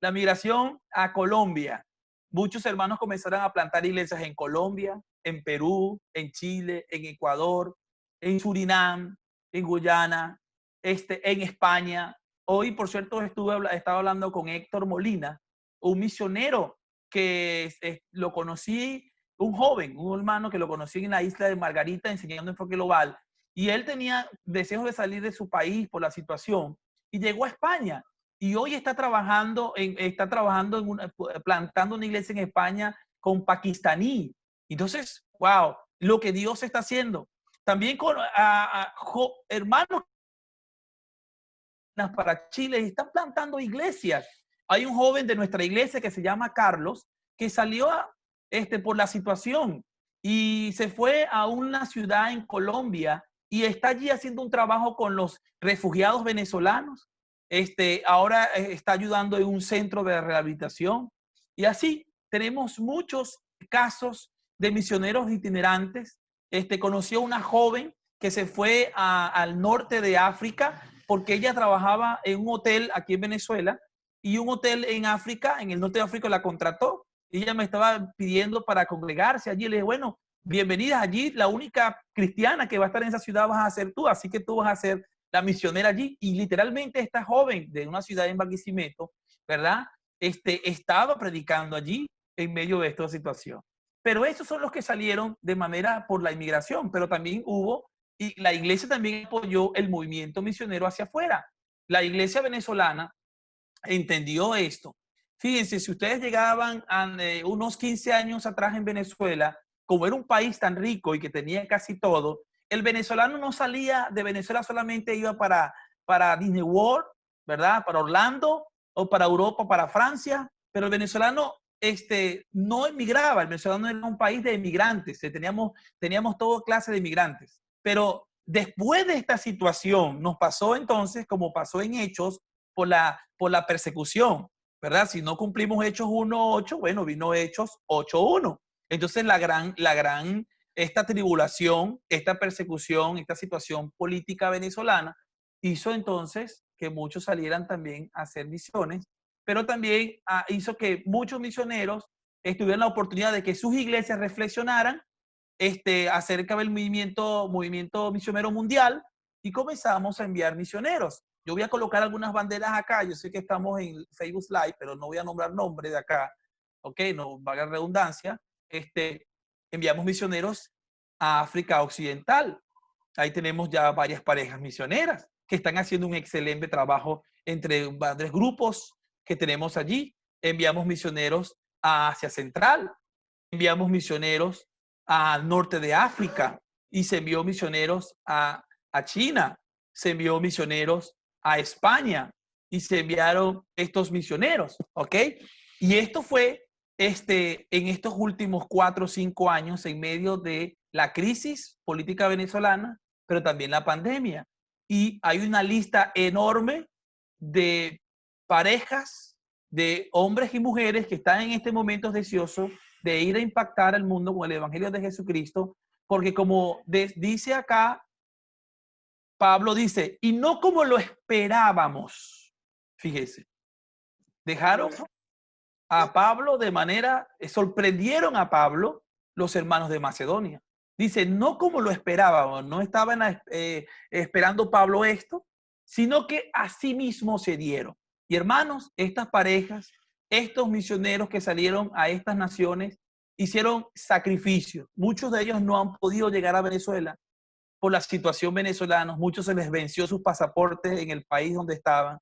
La migración a Colombia. Muchos hermanos comenzaron a plantar iglesias en Colombia, en Perú, en Chile, en Ecuador, en Surinam, en Guyana, en España. Hoy, por cierto, estaba hablando con Héctor Molina, un misionero que lo conocí, un joven, un hermano que lo conocí en la isla de Margarita enseñando enfoque global. Y él tenía deseos de salir de su país por la situación y llegó a España. Y hoy está trabajando plantando una iglesia en España con pakistaní. Entonces, wow, lo que Dios está haciendo. También con hermanos para Chile están plantando iglesias. Hay un joven de nuestra iglesia que se llama Carlos, que salió por la situación y se fue a una ciudad en Colombia y está allí haciendo un trabajo con los refugiados venezolanos. Ahora está ayudando en un centro de rehabilitación. Y así tenemos muchos casos de misioneros itinerantes. Conoció una joven que se fue al norte de África porque ella trabajaba en un hotel aquí en Venezuela y un hotel en África, en el norte de África, la contrató. Y ella me estaba pidiendo para congregarse allí. Le dije, bueno, bienvenida allí. La única cristiana que va a estar en esa ciudad vas a ser tú, así que tú vas a ser la misionera allí. Y literalmente esta joven de una ciudad en Barquisimeto, ¿verdad? Estaba predicando allí en medio de esta situación. Pero esos son los que salieron de manera por la inmigración, pero también hubo, y la iglesia también apoyó el movimiento misionero hacia afuera. La iglesia venezolana entendió esto. Fíjense, si ustedes llegaban unos 15 años atrás en Venezuela, como era un país tan rico y que tenía casi todo, el venezolano no salía de Venezuela, solamente iba para Disney World, ¿verdad? Para Orlando o para Europa, para Francia, pero el venezolano no emigraba. El venezolano era un país de emigrantes, teníamos toda clase de emigrantes. Pero después de esta situación nos pasó entonces, como pasó en Hechos, por la persecución, ¿verdad? Si no cumplimos Hechos 1:8, bueno, vino Hechos 8:1. Entonces esta tribulación, esta persecución, esta situación política venezolana hizo entonces que muchos salieran también a hacer misiones, pero también hizo que muchos misioneros tuvieran la oportunidad de que sus iglesias reflexionaran acerca del movimiento misionero mundial y comenzamos a enviar misioneros. Yo voy a colocar algunas banderas acá. Yo sé que estamos en Facebook Live, pero no voy a nombrar nombres de acá. Ok, no valga redundancia. Enviamos misioneros a África Occidental. Ahí tenemos ya varias parejas misioneras que están haciendo un excelente trabajo entre varios grupos que tenemos allí. Enviamos misioneros a Asia Central. Enviamos misioneros al norte de África y se envió misioneros a China. Se envió misioneros a España y se enviaron estos misioneros, ¿ok? Y esto fue en estos últimos 4 o 5 años en medio de la crisis política venezolana, pero también la pandemia. Y hay una lista enorme de parejas, de hombres y mujeres que están en este momento deseosos de ir a impactar al mundo con el Evangelio de Jesucristo, porque como dice acá, Pablo dice, y no como lo esperábamos. Fíjese, dejaron a Pablo sorprendieron a Pablo los hermanos de Macedonia. Dice, no como lo esperábamos, no estaban esperando Pablo esto, sino que así mismo se dieron. Y hermanos, estas parejas, estos misioneros que salieron a estas naciones, hicieron sacrificios. Muchos de ellos no han podido llegar a Venezuela por la situación venezolana. Muchos se les venció sus pasaportes en el país donde estaban.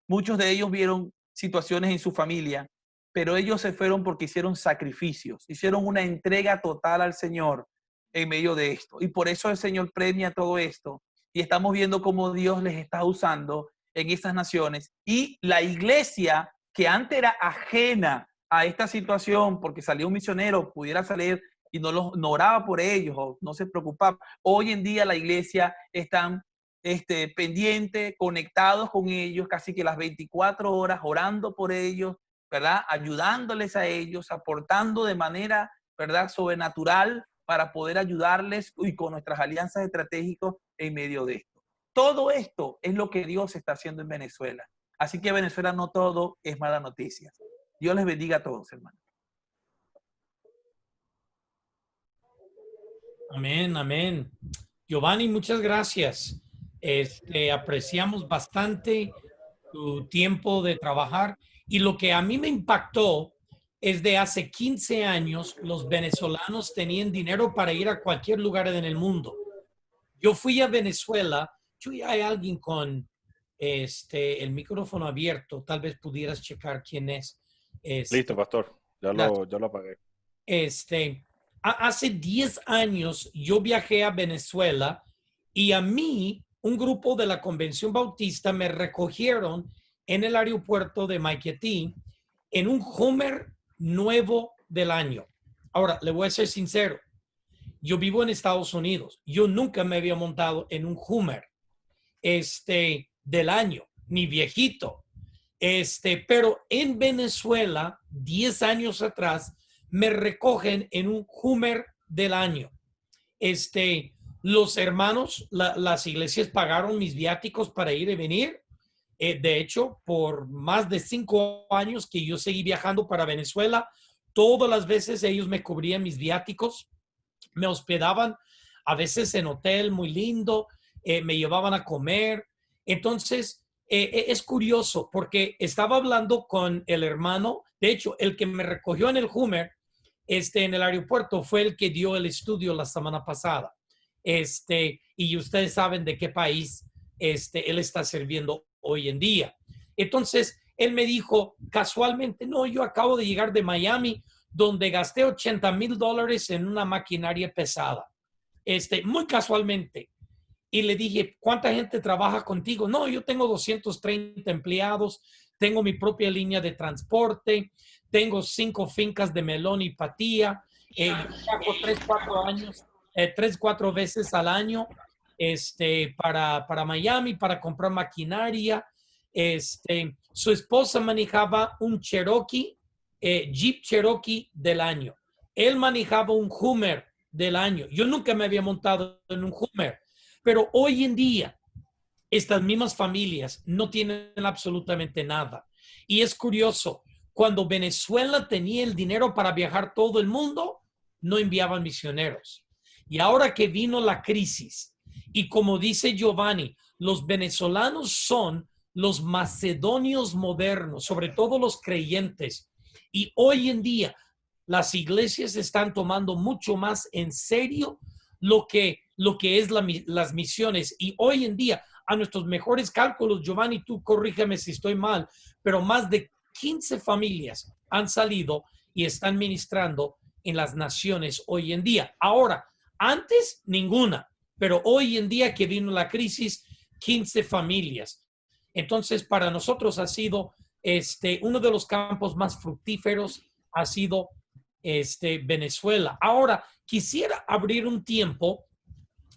Muchos de ellos vieron situaciones en su familia, pero ellos se fueron porque hicieron sacrificios, hicieron una entrega total al Señor en medio de esto. Y por eso el Señor premia todo esto. Y estamos viendo cómo Dios les está usando en estas naciones. Y la iglesia, que antes era ajena a esta situación, porque salía un misionero, pudiera salir y no oraba por ellos o no se preocupaba. Hoy en día la iglesia están pendiente, conectados con ellos, casi que las 24 horas, orando por ellos, ¿verdad? Ayudándoles a ellos, aportando de manera, ¿verdad?, sobrenatural para poder ayudarles y con nuestras alianzas estratégicas en medio de esto. Todo esto es lo que Dios está haciendo en Venezuela. Así que Venezuela no todo es mala noticia. Dios les bendiga a todos, hermanos. Amén, amén. Giovanni, muchas gracias. Apreciamos bastante tu tiempo de trabajar y lo que a mí me impactó es de hace 15 años los venezolanos tenían dinero para ir a cualquier lugar en el mundo. Yo fui a Venezuela, hay alguien con el micrófono abierto, tal vez pudieras checar quién es. Listo, pastor, ya lo apagué. Hace 10 años yo viajé a Venezuela y a mí un grupo de la Convención Bautista me recogieron en el aeropuerto de Maiquetí en un Hummer nuevo del año. Ahora, le voy a ser sincero. Yo vivo en Estados Unidos. Yo nunca me había montado en un Hummer del año, ni viejito. Pero en Venezuela, 10 años atrás, me recogen en un Hummer del año. Los hermanos, las iglesias pagaron mis viáticos para ir y venir. De hecho, por más de 5 años que yo seguí viajando para Venezuela, todas las veces ellos me cubrían mis viáticos, me hospedaban a veces en hotel muy lindo, me llevaban a comer. Entonces, es curioso porque estaba hablando con el hermano, de hecho, el que me recogió en el Hummer, en el aeropuerto fue el que dio el estudio la semana pasada. Y ustedes saben de qué país él está sirviendo hoy en día. Entonces, él me dijo casualmente, no, yo acabo de llegar de Miami, donde gasté $80,000 en una maquinaria pesada. Muy casualmente. Y le dije, ¿cuánta gente trabaja contigo? No, yo tengo 230 empleados, tengo mi propia línea de transporte, tengo 5 fincas de melón y patía, viajo 3-4 veces al año para Miami, para comprar maquinaria. Su esposa manejaba un Cherokee, Jeep Cherokee del año. Él manejaba un Hummer del año. Yo nunca me había montado en un Hummer, pero hoy en día estas mismas familias no tienen absolutamente nada. Y es curioso, cuando Venezuela tenía el dinero para viajar todo el mundo, no enviaban misioneros. Y ahora que vino la crisis, y como dice Giovanni, los venezolanos son los macedonios modernos, sobre todo los creyentes. Y hoy en día las iglesias están tomando mucho más en serio lo que es las misiones. Y hoy en día, a nuestros mejores cálculos, Giovanni, tú corrígeme si estoy mal, pero más de 15 familias han salido y están ministrando en las naciones hoy en día. Ahora, antes ninguna, pero hoy en día que vino la crisis, 15 familias. Entonces, para nosotros ha sido uno de los campos más fructíferos, ha sido Venezuela. Ahora, quisiera abrir un tiempo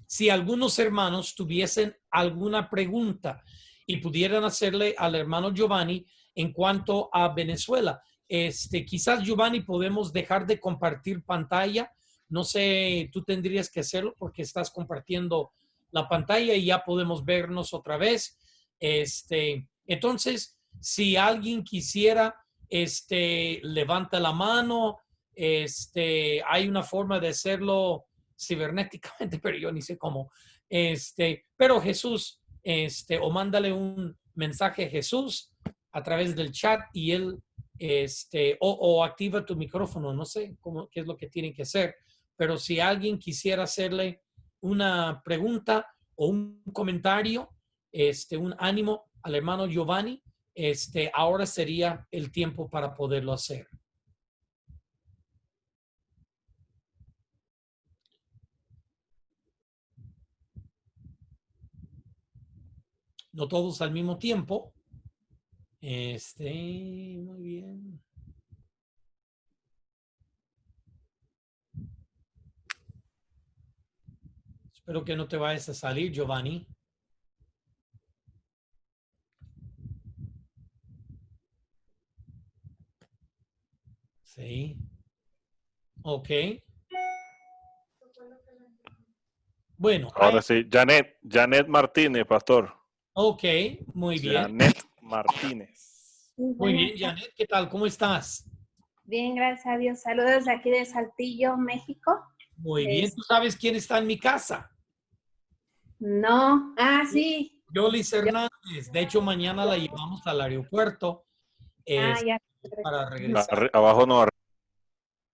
si algunos hermanos tuviesen alguna pregunta y pudieran hacerle al hermano Giovanni en cuanto a Venezuela. Quizás, Giovanni, podemos dejar de compartir pantalla. No sé, tú tendrías que hacerlo porque estás compartiendo la pantalla y ya podemos vernos otra vez. Entonces, si alguien quisiera, levanta la mano. Hay una forma de hacerlo cibernéticamente, pero yo ni sé cómo. Pero Jesús, o mándale un mensaje a Jesús a través del chat y él o activa tu micrófono, no sé qué es lo que tienen que hacer, pero si alguien quisiera hacerle una pregunta o un comentario, un ánimo al hermano Giovanni, ahora sería el tiempo para poderlo hacer. No todos al mismo tiempo. Muy bien. Espero que no te vayas a salir, Giovanni. Sí. Ok. Bueno. Ahora sí, Janet Martínez, pastor. Ok, muy bien. Janet Martínez. Muy bien, Janet, ¿qué tal? ¿Cómo estás? Bien, gracias a Dios. Saludos de aquí de Saltillo, México. Muy bien. ¿Tú sabes quién está en mi casa? No. Ah, sí. Yolis Hernández. De hecho, mañana la llevamos al aeropuerto Ya. para regresar. Abajo no.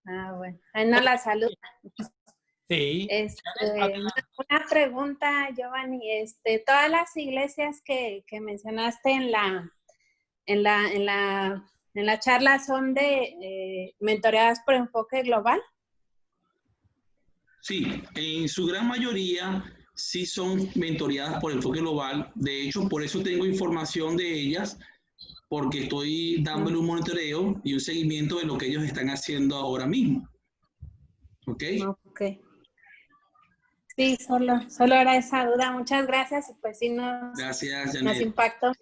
Ah, bueno. Ahí no la saluda. Sí. Una pregunta, Giovanni. Todas las iglesias que mencionaste en la charla son mentoreadas por Enfoque Global. Sí, en su gran mayoría sí son mentoreadas por Enfoque Global. De hecho, por eso tengo información de ellas, porque estoy dándole un monitoreo y un seguimiento de lo que ellos están haciendo ahora mismo. ¿Ok? Ok. Sí, solo era esa duda. Muchas gracias. Y pues sí, Gracias, nos Janet. impactó.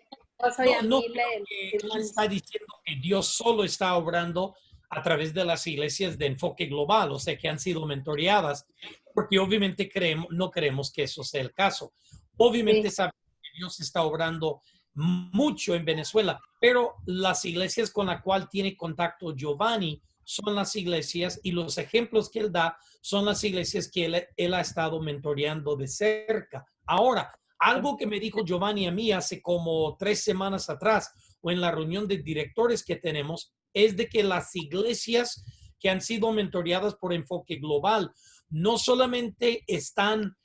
No creo que él está diciendo que Dios solo está obrando a través de las iglesias de Enfoque Global, o sea, que han sido mentoreadas, porque obviamente no creemos que eso sea el caso. Obviamente sabemos que Dios está obrando mucho en Venezuela, pero las iglesias con las cuales tiene contacto Giovanni son las iglesias, y los ejemplos que él da son las iglesias que él ha estado mentoreando de cerca. Ahora, algo que me dijo Giovanni a mí hace como 3 semanas atrás, o en la reunión de directores que tenemos, es de que las iglesias que han sido mentoreadas por Enfoque Global no solamente están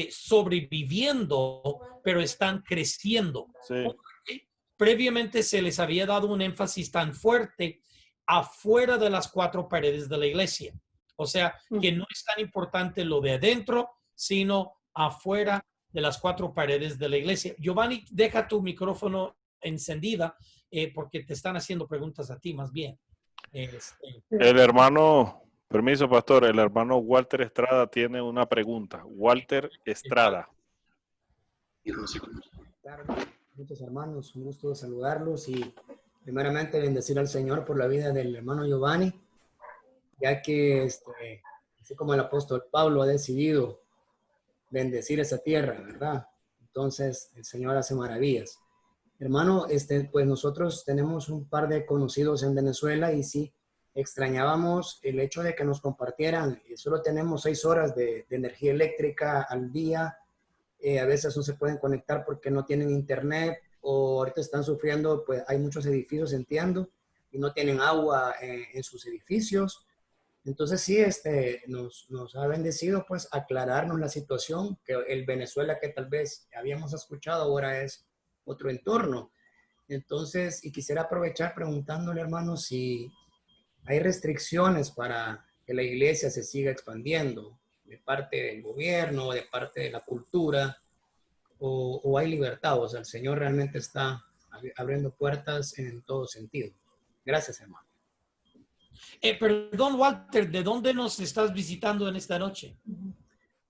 sobreviviendo, pero están creciendo. Sí. Previamente se les había dado un énfasis tan fuerte afuera de las 4 paredes de la iglesia. O sea, que no es tan importante lo de adentro, sino afuera de las 4 paredes de la iglesia. Giovanni, deja tu micrófono encendida porque te están haciendo preguntas a ti más bien. El hermano, permiso, pastor, el hermano Walter Estrada tiene una pregunta. Walter Estrada. Muchos hermanos, un gusto saludarlos y primeramente bendecir al Señor por la vida del hermano Giovanni, ya que así como el apóstol Pablo ha decidido bendecir esa tierra, ¿verdad? Entonces el Señor hace maravillas. Hermano, pues nosotros tenemos un par de conocidos en Venezuela y sí, extrañábamos el hecho de que nos compartieran. Solo tenemos 6 horas de energía eléctrica al día. A veces no se pueden conectar porque no tienen internet, o ahorita están sufriendo, pues hay muchos edificios, entiendo, y no tienen agua en sus edificios. Entonces sí, nos ha bendecido pues aclararnos la situación, que el Venezuela que tal vez habíamos escuchado ahora es otro entorno. Entonces, y quisiera aprovechar preguntándole, hermano, si hay restricciones para que la iglesia se siga expandiendo de parte del gobierno, de parte de la cultura, o hay libertad. O sea, el Señor realmente está abriendo puertas en todo sentido. Gracias, hermano. Perdón, Walter, ¿de dónde nos estás visitando en esta noche?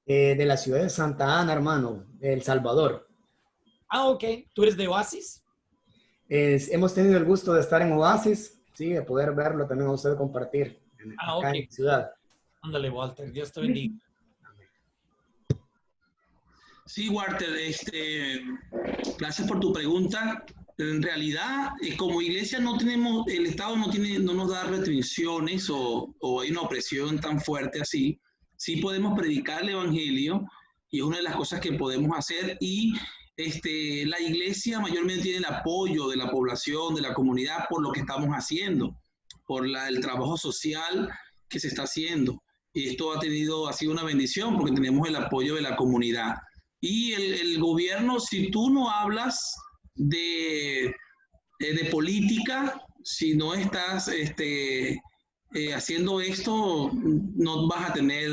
De la ciudad de Santa Ana, hermano, de El Salvador. Ah, ok. ¿Tú eres de Oasis? Hemos tenido el gusto de estar en Oasis, sí, de poder verlo también a usted compartir acá en la ciudad. Ándale, Walter, Dios te bendiga. Sí, Walter, gracias por tu pregunta. En realidad, como iglesia no tenemos, el Estado no nos da restricciones o hay una opresión tan fuerte así. Sí podemos predicar el evangelio y es una de las cosas que podemos hacer, y la iglesia mayormente tiene el apoyo de la población, de la comunidad, por lo que estamos haciendo, por el trabajo social que se está haciendo. Y esto ha sido una bendición porque tenemos el apoyo de la comunidad. Y el gobierno, si tú no hablas de política, si no estás haciendo esto, no vas a tener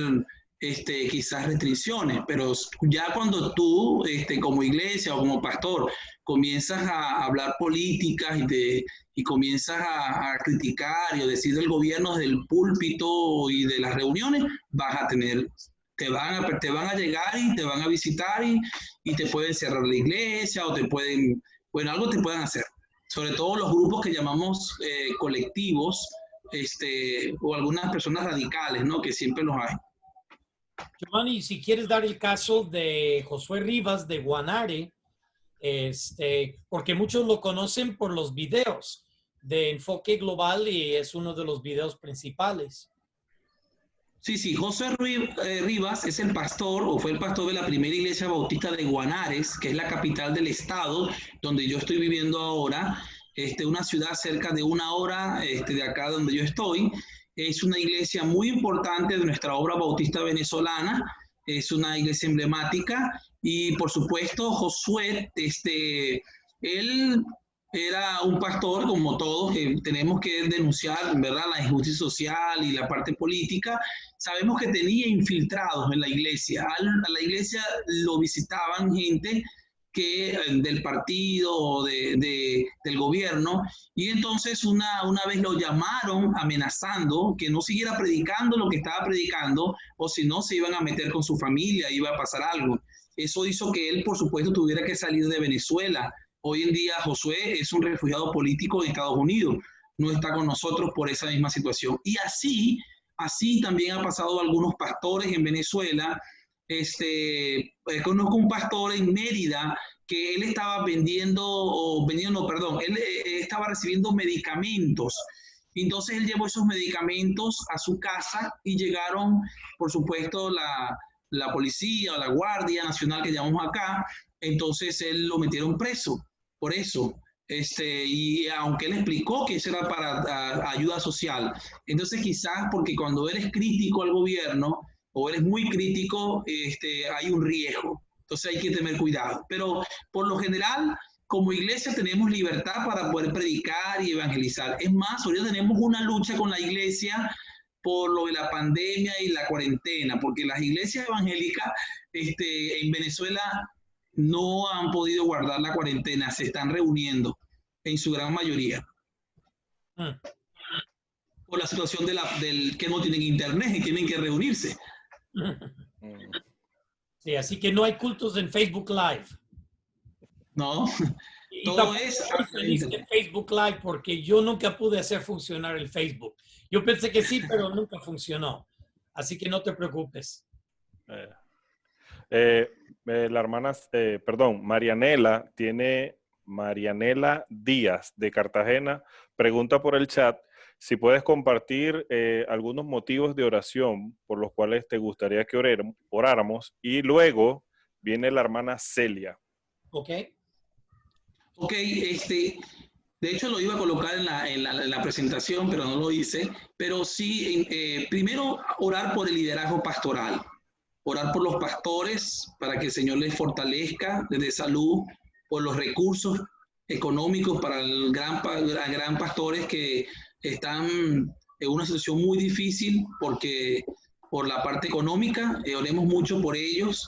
quizás restricciones, pero ya cuando tú, como iglesia o como pastor, comienzas a hablar políticas y comienzas a criticar y a decir del gobierno desde el púlpito y de las reuniones, vas a tener, te van a llegar y te van a visitar y te pueden cerrar la iglesia o te pueden, bueno, algo te pueden hacer. Sobre todo los grupos que llamamos colectivos, o algunas personas radicales, ¿no? Que siempre los hay. Giovanni, si quieres dar el caso de Josué Rivas de Guanare, porque muchos lo conocen por los videos de Enfoque Global y es uno de los videos principales. Sí, José Rivas es el pastor, o fue el pastor de la primera iglesia bautista de Guanares, que es la capital del estado donde yo estoy viviendo ahora, una ciudad cerca de 1 hora de acá donde yo estoy. Es una iglesia muy importante de nuestra obra bautista venezolana, es una iglesia emblemática y por supuesto Josué, él era un pastor como todos, que tenemos que denunciar, ¿verdad?, la injusticia social y la parte política. Sabemos que tenía infiltrados en la iglesia. A la iglesia lo visitaban gente del partido o del gobierno, y entonces una vez lo llamaron amenazando que no siguiera predicando lo que estaba predicando, o si no se iban a meter con su familia, iba a pasar algo. Eso hizo que él, por supuesto, tuviera que salir de Venezuela. Hoy en día Josué es un refugiado político en Estados Unidos, no está con nosotros por esa misma situación. Y así también ha pasado a algunos pastores en Venezuela. Conozco un pastor en Mérida que él estaba él estaba recibiendo medicamentos. Entonces él llevó esos medicamentos a su casa y llegaron, por supuesto, la policía o la Guardia Nacional que llamamos acá. Entonces él lo metieron preso por eso. Y aunque él explicó que eso era para ayuda social. Entonces quizás porque cuando eres crítico al gobierno o eres muy crítico, hay un riesgo. Entonces hay que tener cuidado. Pero por lo general, como iglesia tenemos libertad para poder predicar y evangelizar. Es más, ahorita tenemos una lucha con la iglesia por lo de la pandemia y la cuarentena, porque las iglesias evangélicas en Venezuela no han podido guardar la cuarentena, se están reuniendo en su gran mayoría. Por la situación del que no tienen internet y tienen que reunirse. Sí, así que no hay cultos en Facebook Live. No, y todo es en Facebook Live porque yo nunca pude hacer funcionar el Facebook. Yo pensé que sí, pero nunca funcionó. Así que no te preocupes. La hermana, Marianela Díaz de Cartagena pregunta por el chat si puedes compartir algunos motivos de oración por los cuales te gustaría que oráramos, y luego viene la hermana Celia. Ok, de hecho lo iba a colocar en la presentación, pero no lo hice. Pero sí, primero orar por el liderazgo pastoral, orar por los pastores para que el Señor les fortalezca desde salud, por los recursos económicos para el gran pastores que están en una situación muy difícil por la parte económica. Oremos mucho por ellos.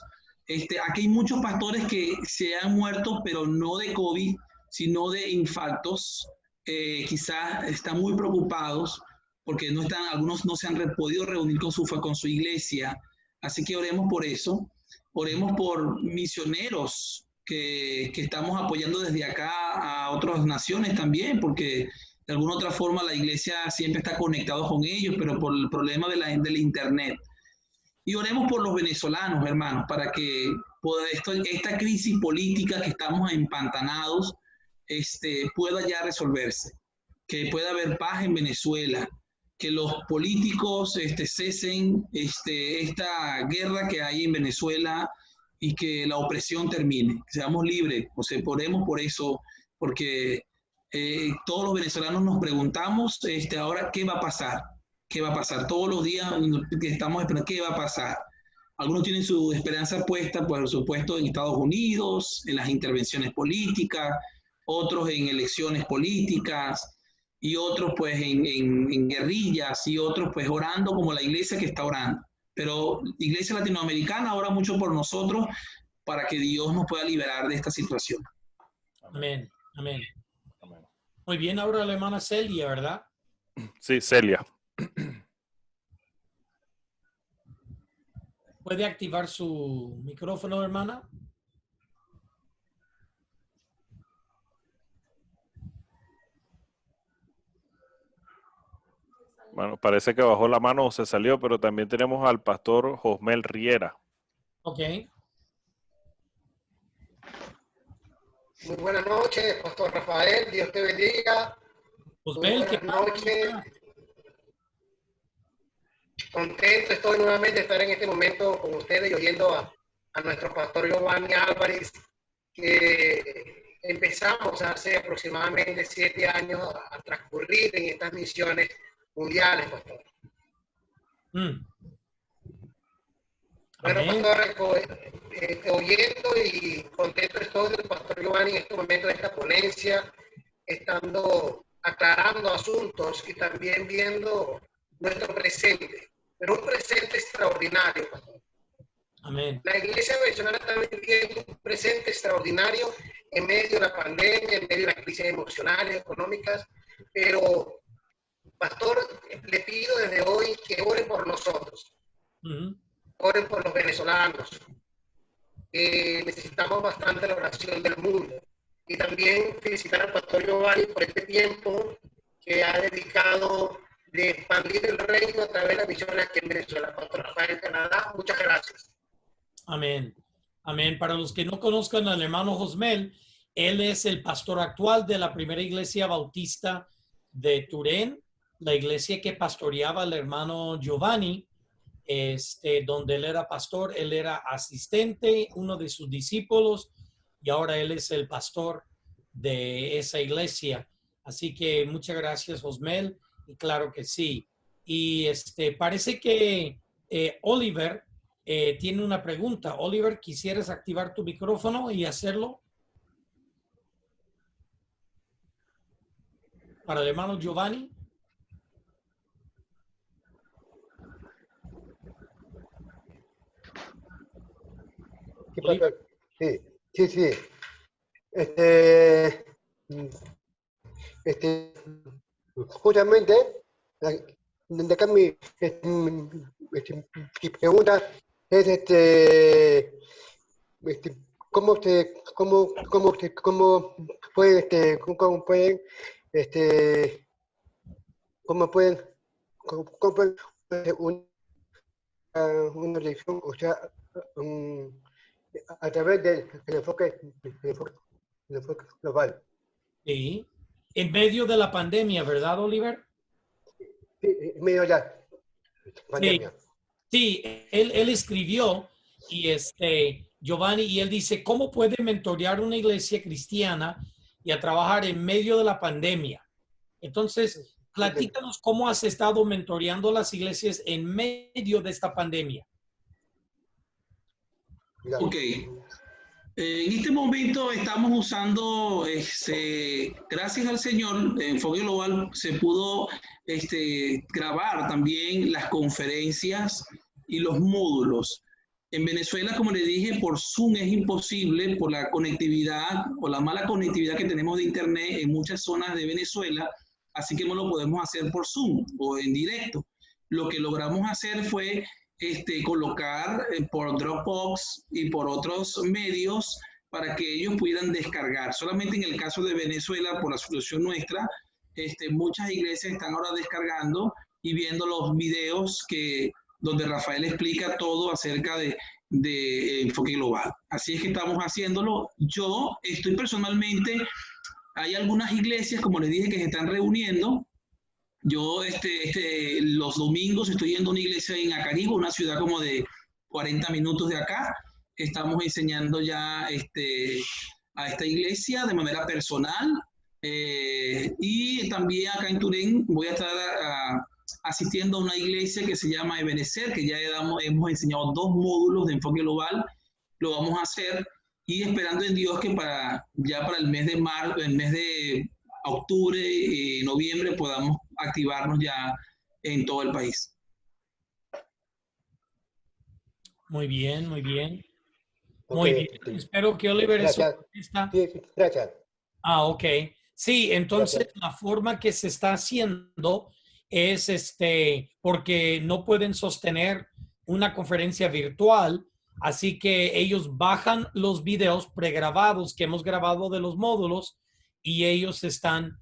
Aquí hay muchos pastores que se han muerto, pero no de COVID, sino de infartos. Quizás están muy preocupados porque algunos no se han podido reunir con su iglesia. Así que oremos por eso. Oremos por misioneros que estamos apoyando desde acá a otras naciones también, porque de alguna otra forma la iglesia siempre está conectada con ellos, pero por el problema del internet. Y oremos por los venezolanos, hermanos, para que esta crisis política que estamos empantanados pueda ya resolverse, que pueda haber paz en Venezuela, que los políticos cesen esta guerra que hay en Venezuela y que la opresión termine, que seamos libres. O sea, oremos por eso, porque todos los venezolanos nos preguntamos ahora qué va a pasar, qué va a pasar. Todos los días que estamos esperando qué va a pasar. Algunos tienen su esperanza puesta, por supuesto, en Estados Unidos, en las intervenciones políticas, otros en elecciones políticas, y otros pues en guerrillas, y otros pues orando como la iglesia que está orando. Pero la iglesia latinoamericana ora mucho por nosotros para que Dios nos pueda liberar de esta situación. Amén, amén. Amén. Muy bien, ahora la hermana Celia, ¿verdad? Sí, Celia. ¿Puede activar su micrófono, hermana? Bueno, parece que bajó la mano o se salió, pero también tenemos al pastor Josmel Riera. Ok. Muy buenas noches, Pastor Rafael. Dios te bendiga. Josmel, ¿qué Buenas noches. Contento estoy nuevamente de estar en este momento con ustedes y oyendo a nuestro pastor Giovanni Álvarez, que empezamos hace aproximadamente 7 años a transcurrir en estas misiones mundiales, pastor. Amén. Bueno, pastor, oyendo y contento estoy del pastor Giovanni en este momento de esta ponencia, estando aclarando asuntos y también viendo nuestro presente, pero un presente extraordinario, pastor. Amén. La iglesia venezolana está viviendo un presente extraordinario en medio de la pandemia, en medio de las crisis emocionales, económicas, pero, pastor, le pido desde hoy que oren por nosotros. Oren por los venezolanos. Necesitamos bastante la oración del mundo. Y también felicitar al pastor Giovanni por este tiempo que ha dedicado de expandir el reino a través de las misiones aquí en Venezuela. Pastor Rafael, Canadá, muchas gracias. Amén. Amén. Para los que no conozcan al hermano Josmel, él es el pastor actual de la primera iglesia bautista de Turén, la iglesia que pastoreaba el hermano Giovanni, donde él era pastor. Él era asistente, uno de sus discípulos, y ahora él es el pastor de esa iglesia. Así que muchas gracias, Josmel, y claro que sí. Y parece que Oliver tiene una pregunta. Oliver, ¿quisieras activar tu micrófono y hacerlo? Para el hermano Giovanni. Sí, pastor. Sí. Justamente, de acá mi pregunta es ¿cómo pueden una religión, o sea, a través del enfoque global? Sí. En medio de la pandemia, ¿verdad, Oliver? Sí, en medio de la pandemia. Sí, él escribió y Giovanni, y él dice, ¿cómo puede mentorear una iglesia cristiana y a trabajar en medio de la pandemia? Entonces, platícanos cómo has estado mentoreando las iglesias en medio de esta pandemia. Ok. En este momento estamos usando, gracias al Señor, de Enfoque Global se pudo grabar también las conferencias y los módulos. En Venezuela, como le dije, por Zoom es imposible por la conectividad o la mala conectividad que tenemos de Internet en muchas zonas de Venezuela, así que no lo podemos hacer por Zoom o en directo. Lo que logramos hacer fue colocar por Dropbox y por otros medios para que ellos pudieran descargar. Solamente en el caso de Venezuela, por la solución nuestra, muchas iglesias están ahora descargando y viendo los videos donde Rafael explica todo acerca de Enfoque Global. Así es que estamos haciéndolo. Yo estoy personalmente, hay algunas iglesias, como les dije, que se están reuniendo. Yo los domingos estoy yendo a una iglesia en Acarigua, una ciudad como de 40 minutos de acá. estamos enseñando ya a esta iglesia de manera personal. Y también acá en Turín voy a estar asistiendo a una iglesia que se llama Ebenezer, que ya hemos enseñado 2 módulos de enfoque global. Lo vamos a hacer y esperando en Dios que ya para el mes de marzo, el mes de octubre y noviembre podamos activarnos ya en todo el país. Muy bien, muy bien. Ok, Muy bien. Espero que Oliver gracias. está. Sí, gracias. Ah, ok. Sí, entonces Gracias. la forma que se está haciendo es porque no pueden sostener una conferencia virtual, así que ellos bajan los videos pregrabados que hemos grabado de los módulos y ellos están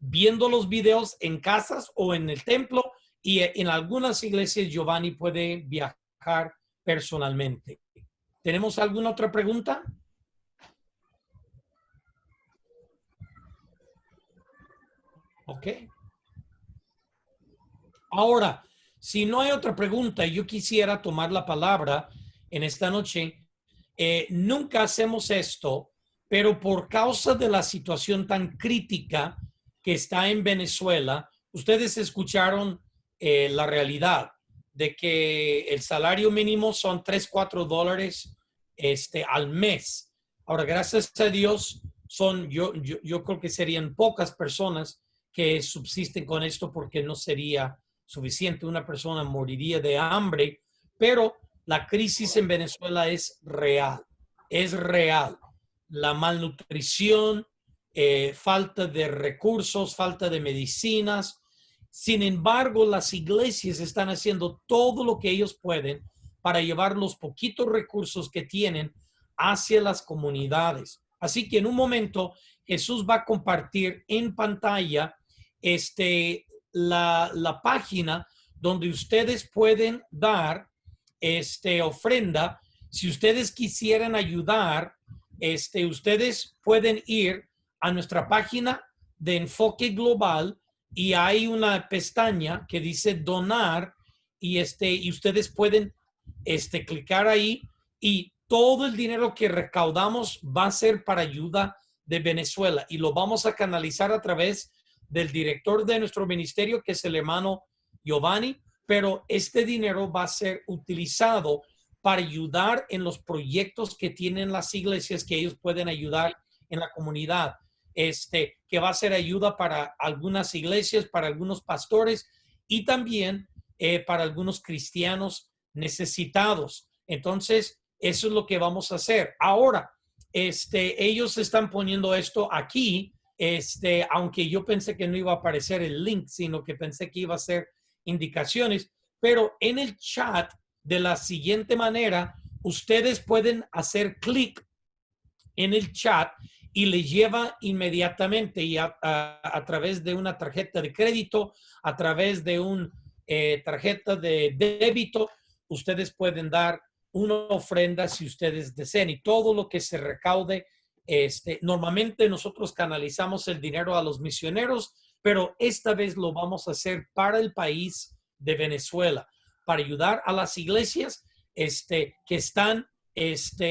viendo los videos en casas o en el templo, y en algunas iglesias Giovanni puede viajar personalmente. ¿Tenemos alguna otra pregunta? Ok. Ahora, si no hay otra pregunta, yo quisiera tomar la palabra en esta noche. Nunca hacemos esto, pero por causa de la situación tan crítica que está en Venezuela, ustedes escucharon la realidad de que el salario mínimo son $3-4 al mes. Ahora, gracias a Dios, yo creo que serían pocas personas que subsisten con esto, porque no sería suficiente. Una persona moriría de hambre, pero la crisis en Venezuela es real, es real. La malnutrición, falta de recursos, falta de medicinas. Sin embargo, las iglesias están haciendo todo lo que ellos pueden para llevar los poquitos recursos que tienen hacia las comunidades. Así que en un momento Jesús va a compartir en pantalla la página donde ustedes pueden dar ofrenda. Si ustedes quisieran ayudar, ustedes pueden ir a nuestra página de Enfoque Global y hay una pestaña que dice donar, y ustedes pueden clicar ahí, y todo el dinero que recaudamos va a ser para ayuda de Venezuela, y lo vamos a canalizar a través del director de nuestro ministerio, que es el hermano Giovanni, pero este dinero va a ser utilizado para ayudar en los proyectos que tienen las iglesias, que ellos pueden ayudar en la comunidad, que va a ser ayuda para algunas iglesias, para algunos pastores y también para algunos cristianos necesitados. Entonces, eso es lo que vamos a hacer. Ahora, ellos están poniendo esto aquí, aunque yo pensé que no iba a aparecer el link, sino que pensé que iba a ser indicaciones, pero en el chat de la siguiente manera, ustedes pueden hacer clic en el chat y le lleva inmediatamente, y a través de una tarjeta de crédito, a través de una tarjeta de débito, ustedes pueden dar una ofrenda si ustedes desean, y todo lo que se recaude, normalmente nosotros canalizamos el dinero a los misioneros, pero esta vez lo vamos a hacer para el país de Venezuela, para ayudar a las iglesias que están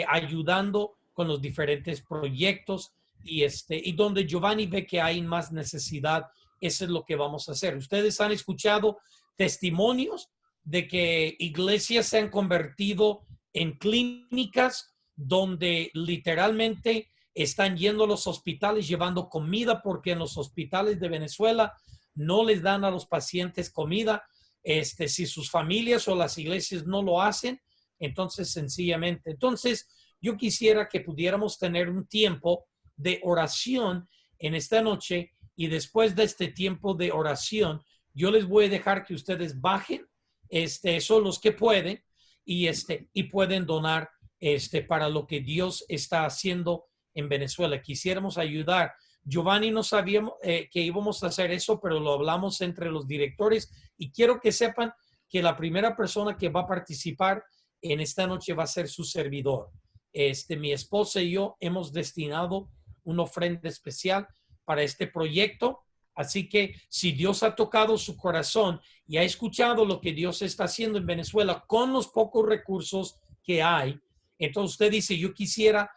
ayudando con los diferentes proyectos, y donde Giovanni ve que hay más necesidad, eso es lo que vamos a hacer. Ustedes han escuchado testimonios de que iglesias se han convertido en clínicas donde literalmente están yendo a los hospitales llevando comida, porque en los hospitales de Venezuela no les dan a los pacientes comida. Si sus familias o las iglesias no lo hacen, entonces sencillamente. Entonces, yo quisiera que pudiéramos tener un tiempo de oración en esta noche, y después de este tiempo de oración, yo les voy a dejar que ustedes bajen, son los que pueden, y pueden donar para lo que Dios está haciendo en Venezuela. Quisiéramos ayudar. Giovanni no sabíamos que íbamos a hacer eso, pero lo hablamos entre los directores, y quiero que sepan que la primera persona que va a participar en esta noche va a ser su servidor. Mi esposa y yo hemos destinado una ofrenda especial para este proyecto, Así que si Dios ha tocado su corazón y ha escuchado lo que Dios está haciendo en Venezuela con los pocos recursos que hay, entonces usted dice, yo quisiera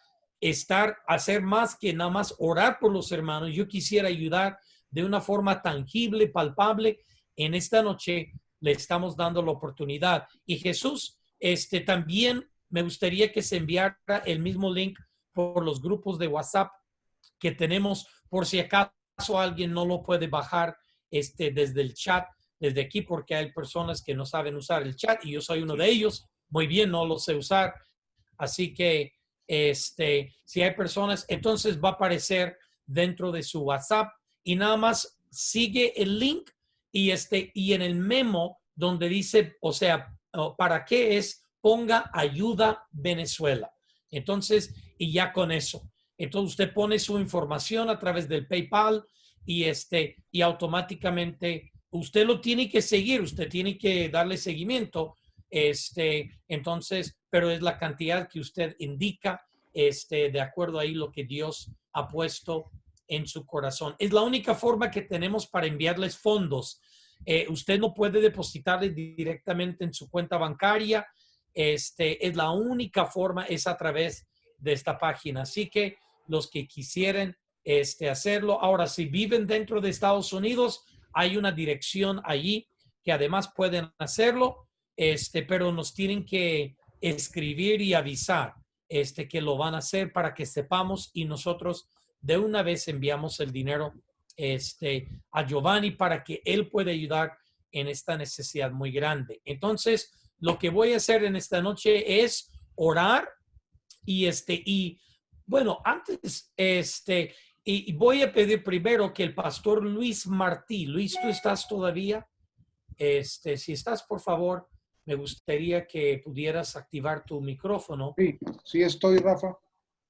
hacer más que nada más orar por los hermanos, yo quisiera ayudar de una forma tangible, palpable. En esta noche le estamos dando la oportunidad. Y Jesús, también me gustaría que se enviara el mismo link por los grupos de WhatsApp que tenemos, por si acaso alguien no lo puede bajar desde el chat, desde aquí, porque hay personas que no saben usar el chat y yo soy uno de ellos. Muy bien, no lo sé usar. Así que si hay personas, entonces va a aparecer dentro de su WhatsApp y nada más sigue el link y en el memo donde dice, o sea, ¿para qué es? Ponga ayuda Venezuela. Entonces, y ya con eso. Entonces usted pone su información a través del PayPal y automáticamente usted lo tiene que seguir, usted tiene que darle seguimiento. Entonces, pero es la cantidad que usted indica, de acuerdo ahí lo que Dios ha puesto en su corazón. Es la única forma que tenemos para enviarles fondos. Usted no puede depositarles directamente en su cuenta bancaria. Es la única forma, es a través de esta página. Así que los que quisieran hacerlo, ahora si viven dentro de Estados Unidos, hay una dirección allí que además pueden hacerlo, pero nos tienen que escribir y avisar que lo van a hacer para que sepamos y nosotros de una vez enviamos el dinero a Giovanni para que él pueda ayudar en esta necesidad muy grande. Entonces, lo que voy a hacer en esta noche es orar y bueno, antes, y voy a pedir primero que el pastor Luis Martí, Luis, ¿tú estás todavía? Si estás, por favor, me gustaría que pudieras activar tu micrófono. Sí, sí estoy, Rafa.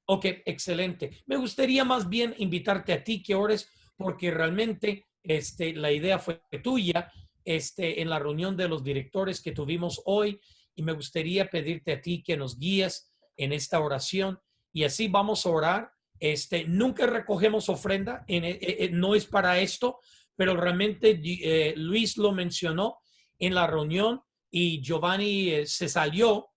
Ok, excelente. Me gustaría más bien invitarte a ti que ores, porque realmente la idea fue tuya en la reunión de los directores que tuvimos hoy y me gustaría pedirte a ti que nos guíes en esta oración y así vamos a orar. Nunca recogemos ofrenda, no es para esto, pero realmente Luis lo mencionó en la reunión y Giovanni se salió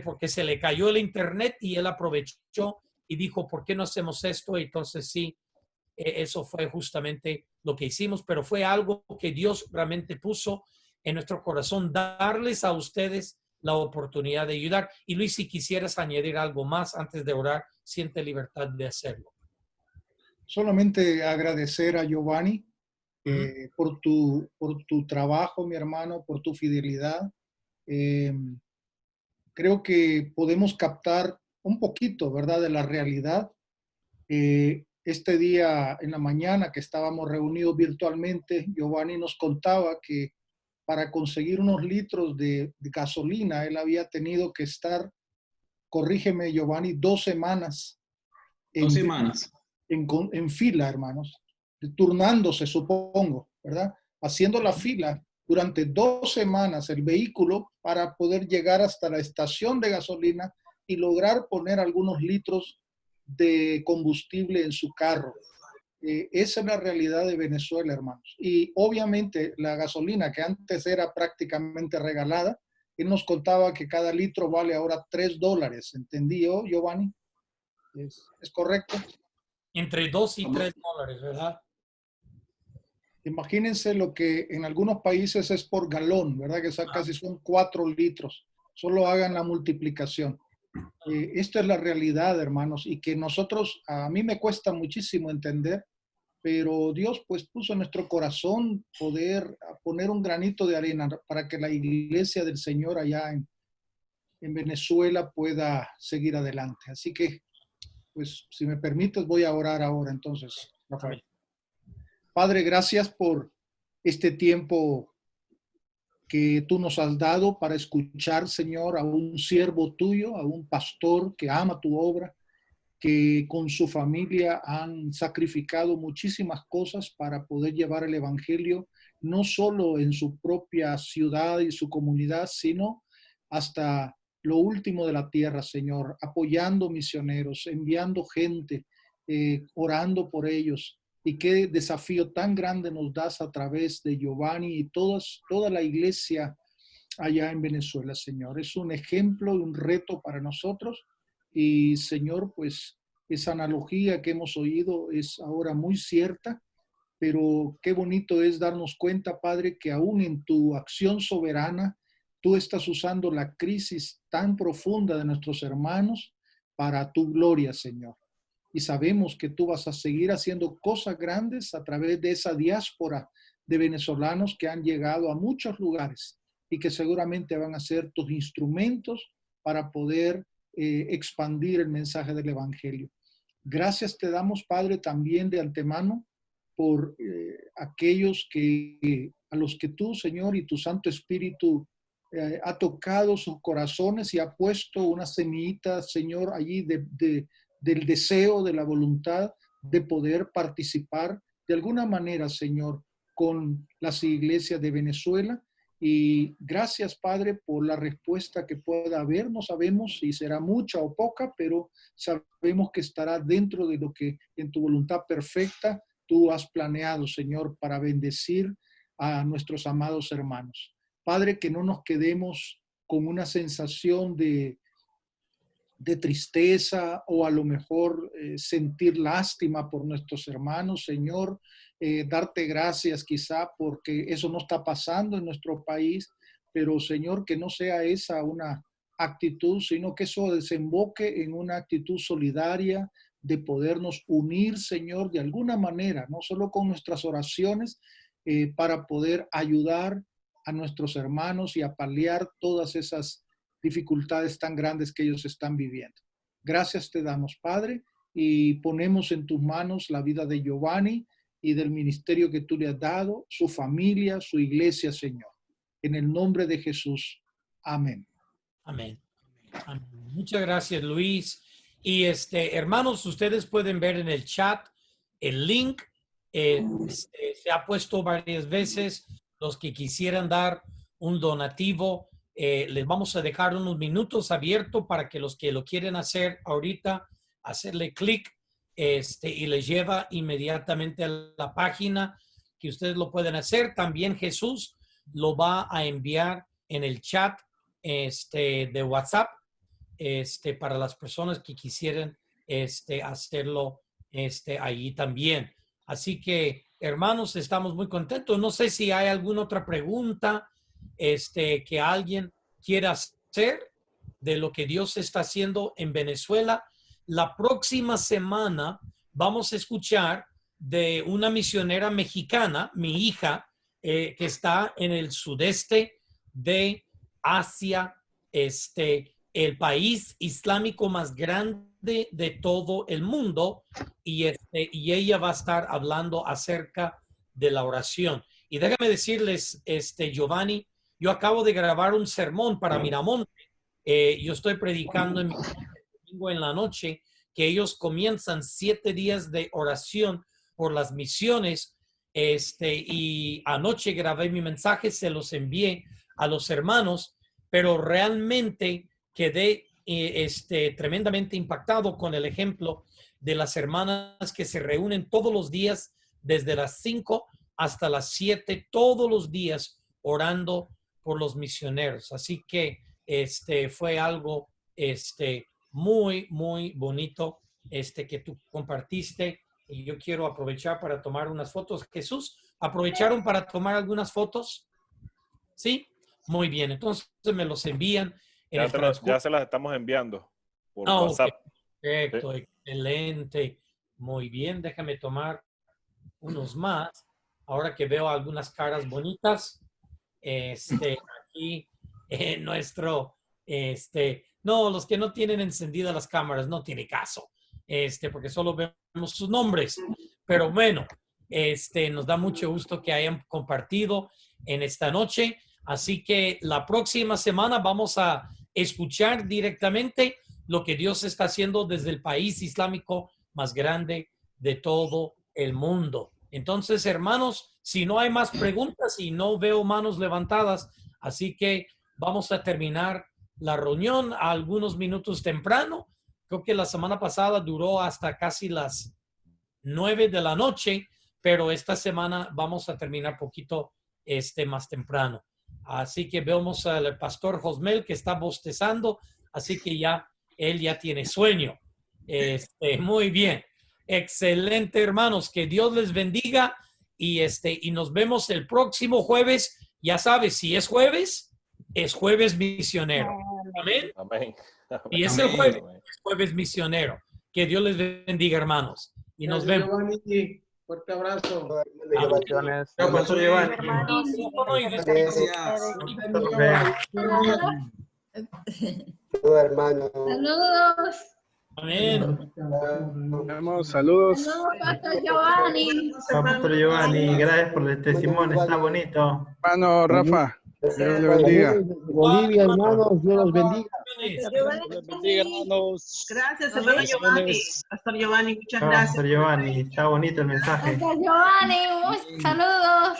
porque se le cayó el internet y él aprovechó y dijo, ¿por qué no hacemos esto? Entonces sí, eso fue justamente lo que hicimos, pero fue algo que Dios realmente puso en nuestro corazón, darles a ustedes la oportunidad de ayudar. Y Luis, si quisieras añadir algo más antes de orar, siente libertad de hacerlo. Solamente agradecer a Giovanni por tu trabajo, mi hermano, por tu fidelidad. Creo que podemos captar un poquito, ¿verdad?, de la realidad. Este día en la mañana que estábamos reunidos virtualmente, Giovanni nos contaba que para conseguir unos litros de gasolina, él había tenido que estar, corrígeme Giovanni, 2 semanas. 2 semanas. En fila, hermanos, turnándose, supongo, ¿verdad? Haciendo la fila durante 2 semanas el vehículo para poder llegar hasta la estación de gasolina y lograr poner algunos litros de combustible en su carro. Esa es la realidad de Venezuela, hermanos. Y obviamente la gasolina que antes era prácticamente regalada, él nos contaba que cada litro vale ahora $3. ¿Entendí yo, Giovanni? ¿Es correcto? Entre $2 y $3, ¿verdad? Imagínense lo que en algunos países es por galón, ¿verdad? Que casi son 4 litros. Solo hagan la multiplicación. Esta es la realidad, hermanos, y que nosotros, a mí me cuesta muchísimo entender, pero Dios pues puso en nuestro corazón poder poner un granito de arena para que la iglesia del Señor allá en Venezuela pueda seguir adelante. Así que, pues, si me permites, voy a orar ahora entonces, Rafael. Padre, gracias por este tiempo que tú nos has dado para escuchar, Señor, a un siervo tuyo, a un pastor que ama tu obra, que con su familia han sacrificado muchísimas cosas para poder llevar el evangelio, no solo en su propia ciudad y su comunidad, sino hasta lo último de la tierra, Señor, apoyando misioneros, enviando gente, orando por ellos. y qué desafío tan grande nos das a través de Giovanni y toda la iglesia allá en Venezuela, Señor. Es un ejemplo y un reto para nosotros. Y, Señor, pues esa analogía que hemos oído es ahora muy cierta, pero qué bonito es darnos cuenta, Padre, que aún en tu acción soberana, tú estás usando la crisis tan profunda de nuestros hermanos para tu gloria, Señor. Y sabemos que tú vas a seguir haciendo cosas grandes a través de esa diáspora de venezolanos que han llegado a muchos lugares y que seguramente van a ser tus instrumentos para poder expandir el mensaje del Evangelio. Gracias te damos, Padre, también de antemano por aquellos a los que tú, Señor, y tu Santo Espíritu ha tocado sus corazones y ha puesto una semillita, Señor, allí del deseo, de la voluntad de poder participar de alguna manera, Señor, con las iglesias de Venezuela. Y gracias, Padre, por la respuesta que pueda haber. No sabemos si será mucha o poca, pero sabemos que estará dentro de lo que en tu voluntad perfecta tú has planeado, Señor, para bendecir a nuestros amados hermanos. Padre, que no nos quedemos con una sensación de tristeza o a lo mejor sentir lástima por nuestros hermanos, Señor, darte gracias quizá porque eso no está pasando en nuestro país, pero Señor, que no sea esa una actitud, sino que eso desemboque en una actitud solidaria de podernos unir, Señor, de alguna manera, no solo con nuestras oraciones, para poder ayudar a nuestros hermanos y a paliar todas esas dificultades tan grandes que ellos están viviendo. Gracias te damos, Padre, y ponemos en tus manos la vida de Giovanni y del ministerio que tú le has dado, su familia, su iglesia, Señor. En el nombre de Jesús. Amén. Amén. Amén. Muchas gracias, Luis. Y hermanos, ustedes pueden ver en el chat el link. Se ha puesto varias veces. Los que quisieran dar un donativo, les vamos a dejar unos minutos abiertos para que los que lo quieren hacer ahorita, hacerle clic y les lleva inmediatamente a la página que ustedes lo pueden hacer. También Jesús lo va a enviar en el chat de WhatsApp para las personas que quisieran hacerlo ahí también. Así que, hermanos, estamos muy contentos. No sé si hay alguna otra pregunta que alguien quiera hacer de lo que Dios está haciendo en Venezuela. La próxima semana vamos a escuchar de una misionera mexicana, mi hija, que está en el sudeste de Asia, el país islámico más grande de todo el mundo, y ella va a estar hablando acerca de la oración. Y déjame decirles, Giovanni, yo acabo de grabar un sermón para Miramonte. Yo estoy predicando en domingo en la noche, que ellos comienzan 7 días de oración por las misiones. Y anoche grabé mi mensaje, se los envié a los hermanos, pero realmente quedé tremendamente impactado con el ejemplo de las hermanas que se reúnen todos los días desde las 5 hasta las 7, todos los días orando por los misioneros. Así que fue algo muy, muy bonito que tú compartiste, y yo quiero aprovechar para tomar unas fotos. Jesús, ¿aprovecharon para tomar algunas fotos? ¿Sí? Muy bien, entonces me los envían. Ya se las estamos enviando por WhatsApp. Okay. Perfecto, sí. Excelente. Muy bien, déjame tomar unos más. Ahora que veo algunas caras bonitas. Aquí nuestro, no, los que no tienen encendidas las cámaras, no tiene caso, porque solo vemos sus nombres. Pero bueno, nos da mucho gusto que hayan compartido en esta noche. Así que la próxima semana vamos a escuchar directamente lo que Dios está haciendo desde el país islámico más grande de todo el mundo. Entonces, hermanos, si no hay más preguntas y no veo manos levantadas, así que vamos a terminar la reunión a algunos minutos temprano. Creo que la semana pasada duró hasta casi las 9 de la noche, pero esta semana vamos a terminar poquito más temprano. Así que vemos al pastor Josmel que está bostezando, así que él ya tiene sueño. Muy bien. Excelente, hermanos. Que Dios les bendiga y nos vemos el próximo jueves. Ya sabes, si es jueves misionero. Amén. Amén. Y es el jueves misionero. Que Dios les bendiga, hermanos. Y nos vemos. Giovanni, fuerte abrazo. Bendiciones. Chao, Pastor Giovanni. Hermano. Saludos. Amén. Saludos. Saludos, Pastor Giovanni. Pastor Giovanni. Gracias por el testimonio. Está bonito. Hermano Rafa, Dios le bendiga. Bolivia, hermanos, Dios los bendiga. Dios les bendiga, hermanos. Gracias, hermano Giovanni. Pastor Giovanni, muchas gracias. Pastor Giovanni, está bonito el mensaje. Pastor Giovanni, saludos.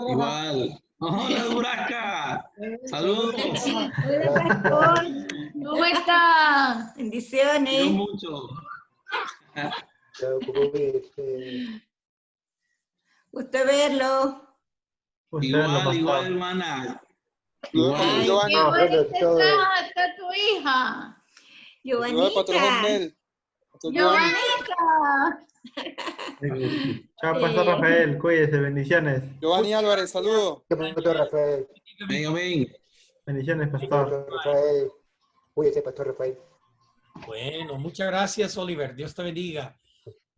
Igual. Hola, Duraca. Saludos. Hola, pastor. ¿Cómo está? Bendiciones. Yo mucho. Gusto verlo. Igual, hermana. Ay, Igual. qué bonita está tu hija. Giovanita. Giovanita. Chao, Pastor Rafael. Cuídese. Bendiciones. Giovanni Álvarez, saludo. Pastor Rafael. Amén. Bendiciones, Pastor. Rafael. Cuídese, Pastor Rafael. Bueno, muchas gracias, Oliver. Dios te bendiga.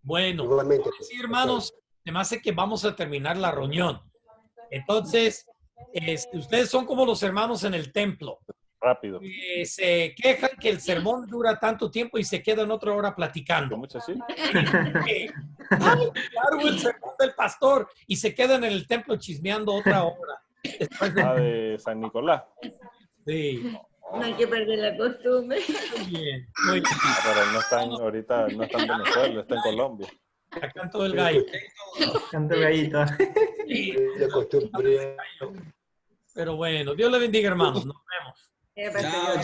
Bueno, Igualmente. sí, hermanos, se me hace que vamos a terminar la reunión. Entonces, ustedes son como los hermanos en el templo. Rápido. Se quejan que el sermón dura tanto tiempo y se quedan otra hora platicando. ¿Mucho así? Claro, el sermón del pastor y se quedan en el templo chismeando otra hora. De San Nicolás. Sí. No hay que perder la costumbre. Muy bien. Muy bien. Pero no están ahorita, no está en Venezuela, está en Colombia. Acá en todo el gallo. Canto el gallito. Sí. La costumbre. Pero bueno, Dios le bendiga, hermanos. Nos vemos.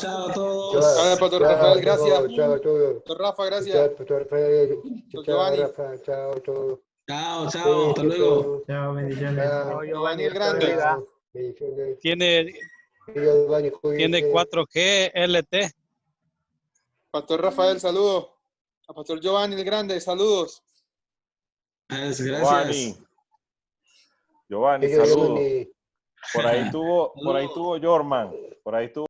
Chao a todos. Chao, Pastor Rafael, gracias. Chao a todos. Pastor Rafa, gracias. Chao, Pastor Rafael. Pastor Chao, Giovanni. Rafa. Chao a todos. Chao, hasta luego. Chao, bendiciones. Chao. Giovanni el Grande. Bendiciones. Tiene Giovanni, cuídese. 4G LT. Pastor Rafael, saludos. A Pastor Giovanni el Grande, saludos. Gracias. Giovanni, saludos. Por ahí tuvo Jorman. Por ahí tuvo